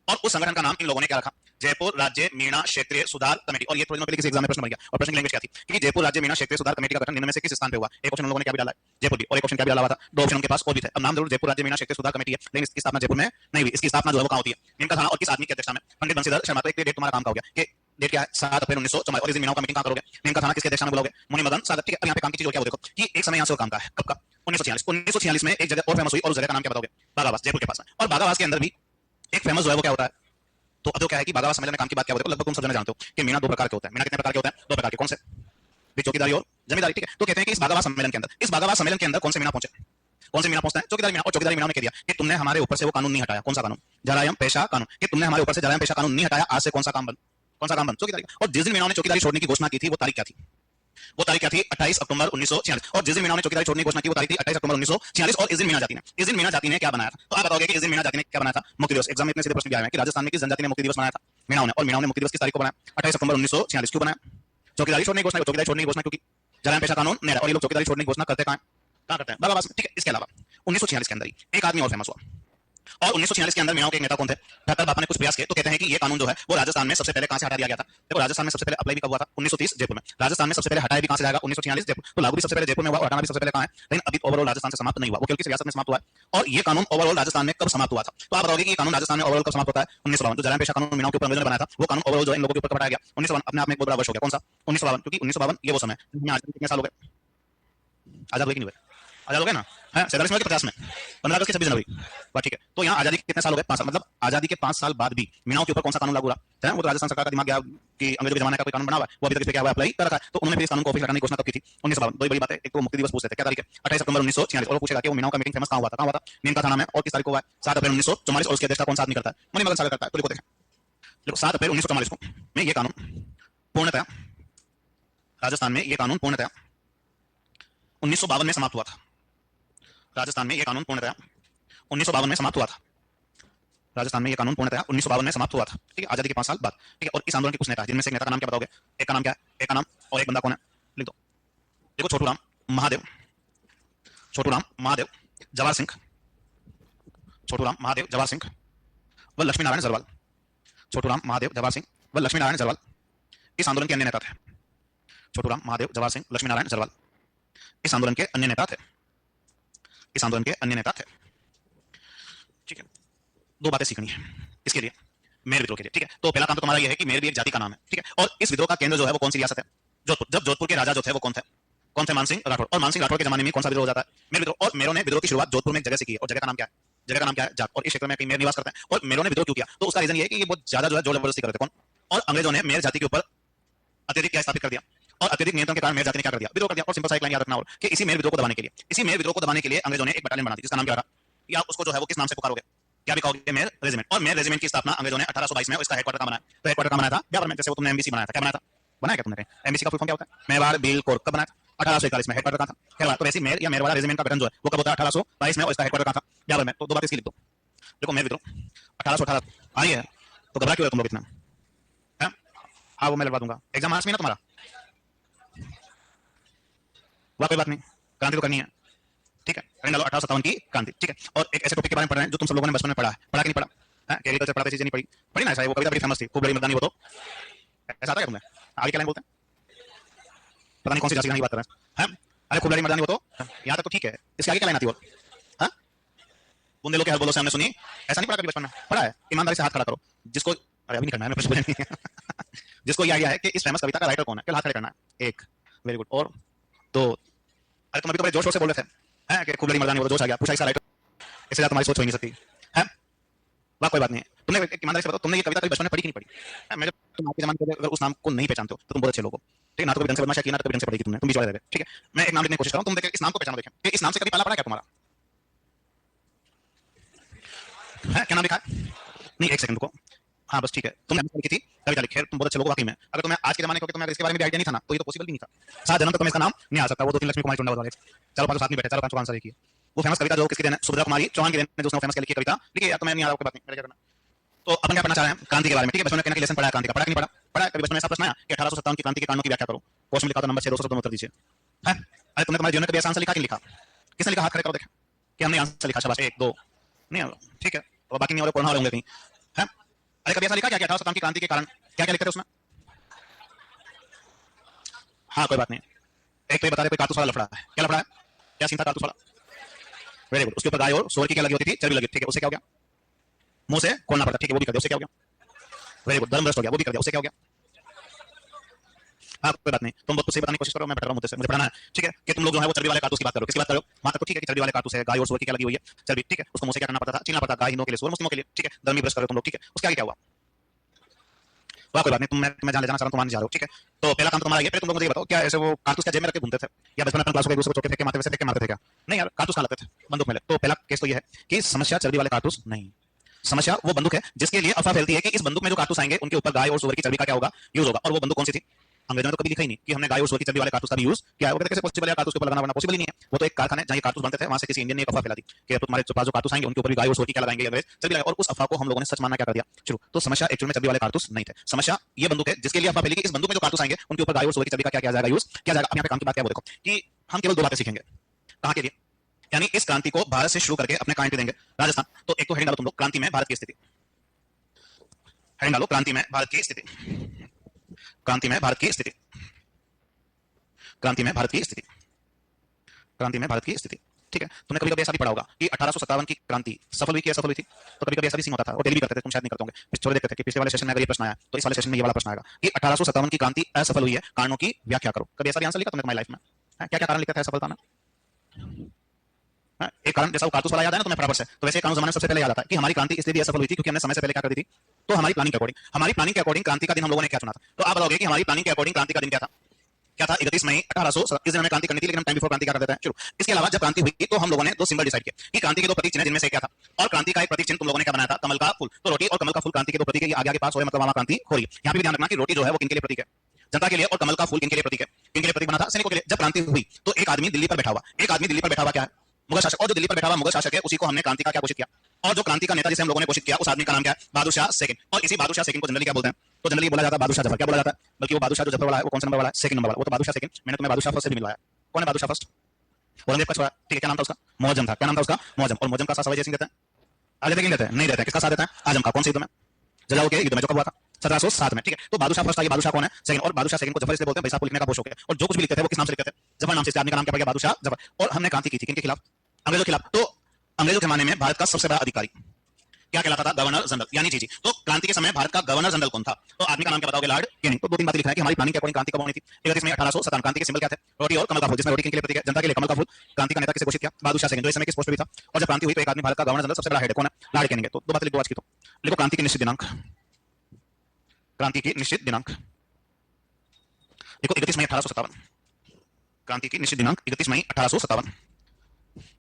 और उस संगठन का नाम इन लोगों ने क्या रखा? जयपुर राज्य मीणा क्षेत्रीय सुधार कमेटी। और ये थोड़ी दिनों पहले किसी एग्जाम में प्रश्न बन गया और प्रश्न की लैंग्वेज क्या थी कि जयपुर राज्य मीणा क्षेत्रीय सुधार कमेटी का गठन निम्न में से किस स्थान पे हुआ? एक ऑप्शन उन लोगों ने क्या भी डाला है? जयपुर भी। और एक ऑप्शन क्या भी डाला हुआ था? दो ऑप्शन उनके पास और भी थे। अब नाम जरूर जयपुर राज्य मीणा क्षेत्रीय सुधार कमेटी है लेकिन इसकी स्थापना जयपुर में नहीं हुई। इसकी स्थापना जो है वो कहाँ होती है? नीम का थाना। और किस आदमी की अध्यक्षता में? पंडित बंशीधर शर्मा। तो एक डेट तुम्हारा काम का हो गया कि डेट क्या है? 7 अप्रैल 1944। और इस दिन मीणाओं का मीटिंग कहाँ करोगे? नीम का थाना। किसके अध्यक्षता में बुलाओगे? मुनि मदन सागर। ठीक है, अब यहाँ पे काम की चीज और क्या हो देखो कि एक समय यहाँ से और काम का है। कब का? 1946। 1946 में एक जगह और फेमस हुई और उस जगह का नाम क्या बताओगे? बागावास, जयपुर के पास में। और बागावास के अंदर भी एक फेमस जो है वो क्या होता है? तो अब जो क्या है कि बागावास सम्मेलन में काम की बात क्या होती है? लगभग तुम सब जने जानते हो कि मीना दो प्रकार के होते हैं। मीना कितने प्रकार के होते हैं? दो प्रकार के। कौन से? भी चौकीदारी और जमींदारी, ठीक है। तो कहते हैं कि इस भागावास सम्मेलन के अंदर कौन से मीना पहुंचे, कौन से मीना पहुंचता है, चौकीदारी मीना। और चौकीदारी मीना ने कह दिया कि तुमने हमारे ऊपर से वो कानून नहीं हटाया, कौन सा कानून, जरायम पेशा कानून, कि तुमने हमारे ऊपर से जरायम पेशा कानून नहीं हटाया, आज से कौन सा काम बंद, कौन सा काम बंद, चौकीदारी। और जिस दिन मीना ने चौकीदारी छोड़ने की घोषणा की थी वो तारीख क्या थी, वो तारीख क्या थी, 28 अक्टूबर 1946। और जिस दिन मीना ने चौकीदारी छोड़ने की घोषणा की वो तारीख थी 28 अक्टूबर 1946। और इस दिन मीना जाति ने क्या बनाया था, तो आप बताओगे कि इस दिन मीना जाति ने क्या बनाया था, मुक्ति दिवस। एग्जाम में इतने सीधे प्रश्न भी आए हैं कि राजस्थान में किस जनजाति ने मुक्ति दिवस मनाया था, मीनाओं ने। और मीनाओं ने मुक्ति दिवस किस तारीख को बनाया, 28 अक्टूबर 1946। क्यों बनाया, चौकीदारी छोड़ने की घोषणा, चौकीदारी छोड़ने की घोषणा क्योंकि जरायम पेशा कानून नहीं। और ये लोग चौकीदारी छोड़ने की घोषणा करते कहां करते हैं, भागावास में, ठीक है। इसके अलावा 1946 के अंदर ही एक आदमी और फेमस हुआ। और 1946 के अंदर मीनाओं के एक नेता कौन थे, ठाकर बापा ने कुछ प्रयास किए। तो कहते हैं कि ये कानून जो है वो राजस्थान में सबसे पहले कहां से हटा दिया गया था। देखो राजस्थान में सबसे पहले अप्लाई भी कब हुआ था, 1930 जयपुर में। राजस्थान में सबसे पहले हटाया भी कहां से जाएगा, 1946 जयपुर। तो लागू भी सबसे पहले जयपुर में हुआ और हटाना भी सबसे पहले कहां है, लेकिन अभी ओवरऑल राजस्थान से समाप्त नहीं हुआ, वो केवल किसी रियासत में समाप्त हुआ है। और ये कानून ओवरऑल राजस्थान में कब समाप्त हुआ था, तो आप बताओगे कि ये कानून राजस्थान में ओवरऑल कब समाप्त होता है, 1952। जो जरायम पेशा कानून मीनाओं के ऊपर अंग्रेजों ने बनाया था वो कानून ओवरऑल जो इन लोगों के ऊपर हटाया गया 1952। अपने आप में एक बहुत बड़ा वर्ष हो गया, कौन सा, 1952। क्योंकि 1952 ये वो समय है, आज कितने साल हो गए, आजाद हुए कि नहीं हुए, आजाद हो गए ना, है 47 में कि 50 में, 15 अगस्त की 26 जनवरी, बात ठीक है। तो यहाँ आजादी के कितने साल हो गए, 5 साल। मतलब आजादी के 5 साल बाद भी मीनाओं के ऊपर कौन सा कानून लागू रहा है, वो तो राजस्थान सरकार का दिमाग गया कि अंग्रेजों के जमाने का कोई कानून बना हुआ है, वो अभी तक इस पे क्या हुआ, अप्लाई कर रखा है। तो उन्होंने फिर इस कानून को ऑफिस हटाने की घोषणा कब की थी, 1952। दो बड़ी बात है, एक तो मुक्ति दिवस पूछते थे, क्या तारीख है, 28 अक्टूबर 1946। और वो पूछेगा कि वो मीनाओं का मीटिंग फेमस कहाँ हुआ था, नीम का थाना में, और किस तारीख को हुआ है, 7 अप्रैल 1944। और उसकी अध्यक्षता कौन सा आदमी करता है, मणिमगन सागर करता है। तो लिखो देखें, देखो 7 अप्रैल 1944 को में ये कानून पूर्णतया राजस्थान में, ये कानून पूर्णतया 1952 में समाप्त हुआ था। राजस्थान में ये कानून पूर्णतया 1952 में समाप्त हुआ था। राजस्थान में ये कानून पूर्णतया 1952 में समाप्त हुआ था, ठीक है, आजादी के 5 साल बाद, ठीक है। और इस आंदोलन के कुछ नेता, जिनमें से एक नेता का नाम क्या बताओगे, एक का नाम क्या है, एक का नाम, और एक बंदा कौन है, लिख दो। देखो छोटूराम महादेव, छोटूराम महादेव जवाहर सिंह, छोटूराम महादेव जवाहर सिंह व लक्ष्मी नारायण जरवाल, छोटूराम महादेव जवाहर सिंह व लक्ष्मी नारायण जरवाल इस आंदोलन के अन्य नेता थे। छोटूराम महादेव जवाहर सिंह लक्ष्मी नारायण जरवाल इस आंदोलन के अन्य नेता थे, इस आंदोलन के अन्य नेता थे, ठीक है। दो बातें सीखनी है इसके लिए, मेर विद्रोह के लिए, ठीक है। तो पहला काम तो तुम्हारा यह है कि मेर भी एक जाति का नाम है, ठीक है। और इस विद्रोह का केंद्र जो है वो कौन सी रियासत है, जोधपुर। जब जोधपुर के राजा जो थे वो कौन थे, कौन थे, मानसिंह राठौर। और मानसिंह राठौर के जमाने में कौन सा विद्रोह हो जाता है, मेर विद्रोह। और मेरों ने विद्रोह की शुरुआत जोधपुर में एक जगह से की है, और जगह का नाम क्या है, जगह का नाम क्या है, जाट। और इस क्षेत्र में कई मेर निवास करते हैं। और मेरों ने विद्रोह क्यों किया, तो उसका रीजन ये है कि ये बहुत ज्यादा जो है जोर जबरदस्ती करते थे, कौन, और अंग्रेजों ने मेर जाति के ऊपर अत्यधिक क्या स्थापित कर दिया, और अत्यधिक नियंत्रण के कारण मेर जाति ने क्या कर दिया, विद्रोह कर दिया। और सिंपल सा एक लाइन याद रखना और कि इसी मेर विद्रोह को दबाने के लिए, इसी मेर विद्रोह को दबाने के लिए अंग्रेजों ने एक बटालियन बना दी, जिसका नाम क्या रहा, या उसको जो है वो किस नाम से पुकारोगे, क्या भी कहोगे, मेर रेजिमेंट। और मेर रेजिमेंट की स्थापना अंग्रेजों ने 1822 में इसका हेडक्वार्टर का बनाया। तो हेडक्वार्टर का बनाया था बिहार में, जैसे वो तुमने एमबीसी बनाया था, क्या बनाया था, बनाया क्या तुमने, एमबीसी का फुल फॉर्म क्या होता है, मेवाड़ बिल कोर, कब बनाया था, 1841 में। हेडक्वार्टर कहां था, खैरवाड़। तो वैसे मेर या मेरवाड़ा रेजिमेंट का गठन जो है वो कब होता है, 1822 में, और इसका हेडक्वार्टर कहां था, बिहार में। तो दो बातें इसकी लिख दो। देखो मेर विद्रोह 1818 आ रही है, तो घबरा क्यों है तुम लोग इतना, है, हाँ वो मैं लगवा दूंगा, एग्जाम मार्च में ना तुम्हारा, वह कोई बात नहीं, क्रांति तो करनी है, ठीक है, करने डालो 1857 की क्रांति, ठीक है। और एक ऐसे टॉपिक के बारे में पढ़ रहे हैं जो तुम सब लोगों ने बचपन में पढ़ा है, पढ़ा कि नहीं पढ़ा, एग्रीकल्चर पढ़ाते चीजें नहीं पढ़ी, पढ़ी ना, वो कविता बड़ी फेमस थी, खूब बड़ी मर्दानी, वो तो ऐसा आता है तुम्हें, आगे क्या लाइन बोलते हैं, पता नहीं कौन सी जाति की बात कर रहे हैं, अरे खूब बड़ी मर्दानी, वो तो यहाँ तक तो ठीक है, इसके आगे क्या लाइन आती है, और बुंदेलों के हर बोलो से हमने सुनी, ऐसा नहीं पढ़ा कभी बचपन में, पढ़ा है, ईमानदारी से हाथ खड़ा करो, जिसको, अरे अभी नहीं करना है, मैं कुछ नहीं जिसको ये आइडिया है कि इस फेमस कविता का राइटर कौन है, क्या हाथ खड़े करना है, एक, वेरी गुड, और दो, अरे तुम अभी तो बड़े जोश से बोल रहे थे, हैं कि खूब बड़ी मर्दानी, वो जोश आ गया, पूछा इसका राइटर, इससे ज्यादा तुम्हारी सोच हो नहीं सकती है, वाह कोई बात नहीं है। तुमने ईमानदारी से बताओ, तुमने ये कविता कभी बचपन में पढ़ी कि नहीं पढ़ी, मैं तुम आज के जमाने में अगर उस नाम को नहीं पहचानते हो तो तुम बहुत अच्छे लोग हो, ठीक है, ना तो कभी ढंग से बदमाशी की, ना तो कभी ढंग से पढ़ी तुमने, तुम बीच वाले रहे, ठीक है। मैं एक नाम लिखने की कोशिश कर रहा हूं, तुम देखें इस नाम को पहचानो, देखें कि इस नाम से कभी पाला पड़ा क्या तुम्हारा, है, क्या नाम लिखा है, नहीं एक सेकंड को, हाँ बस ठीक है, तुमने लिखी थी कविता लिखी है, तुम बहुत अच्छे लोग वाकई में। अगर तुम्हें आज के जमाने को तुम्हें इसके बारे में भी आइडिया नहीं था ना, तो ये तो पॉसिबल भी नहीं था, 7 जन्म तक तुम्हें इसका नाम नहीं आ सकता, वो 2-3 लक्ष्मी कुमारी टुंडा वाले, चलो पांच साथ में बैठे, चलो पांच आंसर लिखिए। वो फेमस कविता जो किसकी देन है, सुभद्रा कुमारी चौहान की देन है, जो उसने फेमस लिखी कविता लिखी है, तो मैं नहीं आ रहा हूं, बात नहीं, मेरे क्या करना। तो अपन क्या पढ़ना चाह रहे हैं, क्रांति के बारे में, ठीक है। बचपन में कहना कि लेसन पढ़ा है क्रांति का, पढ़ा कि नहीं पढ़ा, पढ़ा कभी बचपन में ऐसा प्रश्न आया कि 1857 की क्रांति के कारणों की व्याख्या करो, क्वेश्चन लिखा था नंबर 6, 200 उत्तर दीजिए, है। अरे तुमने तुम्हारे जीवन में कभी ऐसा आंसर लिखा कि लिखा, किसने लिखा, हाथ खड़े करो देखें कि हमने आंसर लिखा, शाबाश, 1 2 नहीं, ठीक है, और बाकी नहीं और पढ़ना वाले होंगे कहीं, है। अरे कभी ऐसा लिखा क्या कि 1857 की क्रांति के कारण क्या क्या लिखते थे उसमें, हाँ कोई बात नहीं, एक तो ये बता रहे कोई कारतूस वाला लफड़ा है, क्या लफड़ा है, क्या सीन था कारतूस वाला, वेरी गुड। उसके ऊपर गाय और सोर की क्या लगी होती थी, चर्बी लगी, ठीक है, उससे क्या हो गया, मुंह से खोलना पड़ता, ठीक है, वो भी कर दिया, उससे क्या हो गया, वेरी गुड, धर्म भ्रष्ट हो गया, वो भी कर दिया, उससे क्या हो गया, हाँ कोई बात नहीं, तुम बहुत सही बताने की कोशिश करो, मैं बैठ रहा हूँ, मुझे से मुझे पढ़ना है, ठीक है, कि तुम लोग जो है वो चर्बी वाले कारतूस की बात करो, किसकी बात करो, वहां तक तो ठीक है कि चर्बी वाले कारतूस है, गाय और सोर की क्या लगी हुई है, चर्बी, ठीक है, उसको मुंह से क्या करना पड़ता था, छीलना पड़ता, गाय हिंदुओं के लिए, सोर मुस्लिमों के लिए, ठीक है, धर्मी भ्रष्ट करो तुम लोग, ठीक है, उसके आगे क्या हुआ, तो कोई बात नहीं, मैं जहाँ ले जाना चाह रहा हूँ तुम वहाँ नहीं जा रहे हो, ठीक है। तो पहला काम तो तुम्हारा ये, पहले तुम लोग मुझे ये बताओ, क्या ऐसे वो कारतूस क्या जेब में रख के घूमते थे, या बचपन में अपने क्लासों के एक दूसरे को चौके फेंक के मारते वैसे फेंक के मारते थे क्या? नहीं यार, कारतूस कहाँ लगते थे, बंदूक में ले। तो पहला केस तो ये है कि समस्या चर्बी वाले कारतूस नहीं, समस्या वो बंदूक है जिसके लिए अफवाह फैलती है कि इस बंदूक में जो कारतूस आएंगे उनके ऊपर गाय और सुअर की चर्बी का क्या होगा, यूज होगा। और वो बंदूक कौन सी थी? अंग्रेजों ने तो कभी लिखा ही नहीं कि हमने गाय और सुअर की चर्बी वाले कारतूस का भी यूज किया है। वो कहते कैसे पॉसिबल है, कारतूस के ऊपर लगाना पॉसिबल ही नहीं है। वो तो एक कारखाना है जहां ये कारतूस बनते थे, वहां से किसी इंडियन ने एक अफवाह फैला दी कि अब तुम्हारे पास जो कारतूस आएंगे उनके ऊपर भी गाय और सुअर की क्या लगाएंगे, अंग्रेज चर्बी लगाएंगे। और उस अफवाह को हम लोगों ने सच मानना क्या कर दिया शुरू। तो समस्या एक्चुअल में चर्बी वाले कारतूस नहीं थे, समस्या ये बंदूक है जिसके लिए अफवाह फैली कि इस बंदूक में जो कारतूस आएंगे उनके ऊपर गाय और सुअर की चर्बी का क्या किया जाएगा, यूज किया जाएगा। अब यहाँ पे काम की बात क्या है वो देखो कि हम केवल दो बातें सीखेंगे, कहाँ के लिए, यानी इस क्रांति को भारत से शुरू करके अपने क्लाइंट पे देंगे राजस्थान। तो एक तो हेडिंग डालो तुम लोग, क्रांति में भारत की स्थिति, हेडिंग डालो क्रांति में भारत की स्थिति, क्रांति में भारत की स्थिति, क्रांति में भारत की स्थिति, क्रांति में भारत की स्थिति। ठीक है, तुमने कभी कभी ऐसा भी पढ़ा होगा कि 1857 की क्रांति सफल हुई कि असफल हुई थी। तो कभी कभी ऐसा भी सीन होता था, और डेली भी करते थे, तुम शायद नहीं करते होंगे, छोड़ देखते थे कि पिछले वाले सेशन में अगर ये प्रश्न आया तो इस वाले सेशन में ये वाला प्रश्न आएगा कि 1857 की क्रांति असफल हुई है, कारणों की व्याख्या करो। कभी ऐसा भी आंसर लिखा तुमने तुम्हारी लाइफ में? क्या क्या कारण लिखा था असफलता में? एक कारण जैसा वो कारतूस वाला याद है ना तुम्हें फटाफट से, तो वैसे कानून जमाने सबसे पहले याद आता है कि हमारी क्रांति इसलिए भी असफल हुई थी क्योंकि हमने समय से पहले क्या कर दी थी, तो हमारी प्लानिंग के अकॉर्डिंग क्रांति का दिन हम लोगों ने क्या चुना था। तो आप बताओगे कि हमारी प्लानिंग के अकॉर्डिंग क्रांति का दिन क्या था? क्या था? 31 मई 1800। इस दिन हमें क्रांति करनी थी, लेकिन हम टाइम बिफोर क्रांति क्या कर देते हैं, शुरू। इसके अलावा जब क्रांति हुई तो हम लोगों ने दो सिंबल डिसाइड किया कि क्रांति के दो प्रतीक चिन्ह, जिनमें से क्या था, और क्रांति का एक प्रतीक चिन्ह तुम लोगों ने क्या बनाया था, कमल का फूल। तो रोटी और कमल का फूल क्रांति के दो प्रतीक है, आगे आगे पास हो रहे, मतलब वहां क्रांति हो रही है। यहाँ पे भी ध्यान रखना कि रोटी जो है वो किनके लिए प्रतीक है, जनता के लिए, और कमल का फूल किनके लिए प्रतीक है, किनके लिए प्रतीक बना था, सैनिकों के लिए। जब क्रांति हुई तो एक आदमी दिल्ली पर बैठा हुआ, एक आदमी दिल्ली पर बैठा हुआ क्या है, मुगल शासक। और जो दिल्ली पर बैठा हुआ मुगल शासक है उसी को हमने क्रांति का क्या घोषित किया, और जो क्रांति का नेता जिसे हम लोगों ने घोषित किया उस आदमी का नाम क्या है, बहादुर शाह सेकंड। और इसी बहादुर शाह सेकंड को जनरली क्या बोलते हैं, तो जनरली बोला जाता है बहादुर शाह जफर। क्या बोला जाता है, बल्कि वो बहादुर शाह जो जफर वाला है वो कौन सा नंबर वाला है, सेकंड नंबर वाला। वो तो बहादुर शाह सेकंड, मैंने तुम्हें बहादुर शाह फर्स्ट से भी मिलवाया। कौन है बहादुर शाह फर्स्ट? औरंगजेब का छोरा, ठीक है। क्या नाम था उसका? मुअज्जम था। क्या नाम था उसका? मुअज्जम। और मुअज्जम का साथ सवाई जयसिंह देता है, आगे देखेंगे देते हैं, नहीं देते हैं। किसका साथ देता है? आजम का। कौन से युद्ध में? जलाओ के युद्ध में, जो कब हुआ था, 1707 में, ठीक है। तो बहादुर शाह फर्स्ट, बहादुर शाह कौन है, सेकंड। और बहादुर शाह सेकंड को जफर इसलिए बोलते हैं भाई साहब को लिखने का बहुत शौक है, और जो कुछ भी लिखते थे वो किस नाम से लिखते थे, जफर नाम से। आदमी का नाम क्या पड़ गया, बहादुर शाह जफर। और हमने क्रांति की थी किनके खिलाफ, अंग्रेजों के खिलाफ। तो अंग्रेजों के जमाने में भारत का सबसे बड़ा अधिकारी क्या कहलाता था, गवर्नर जनरल, यानी जी। तो क्रांति के समय भारत का गवर्नर जनरल कौन था, तो आदमी का नाम क्या बताओगे, लॉर्ड कैनिंग। तो दो तीन बातें लिखना है कि हमारी प्लानिंग के अकॉर्डिंग क्रांति कब होनी थी, 31 मई 1857। क्रांति के सिंबल क्या थे, रोटी और कमल का फूल, जिसमें रोटी किनके लिए प्रतीक है, जनता के लिए, कमल का फूल क्रांति का नेता किसे घोषित किया, बहादुर शाह सेकंड, जो इस समय किस पोस्ट पे भी था। और जब क्रांति हुई तो एक आदमी भारत का गवर्नर जनरल सबसे बड़ा हेड कौन है, लॉर्ड कैनिंग। तो दो बातें लिख दो आज की। तो लिखो क्रांति की निश्चित दिनांक, क्रांति की निश्चित दिनांक देखो 31 मई 1857, क्रांति की निश्चित दिनांक 31 मई 1857।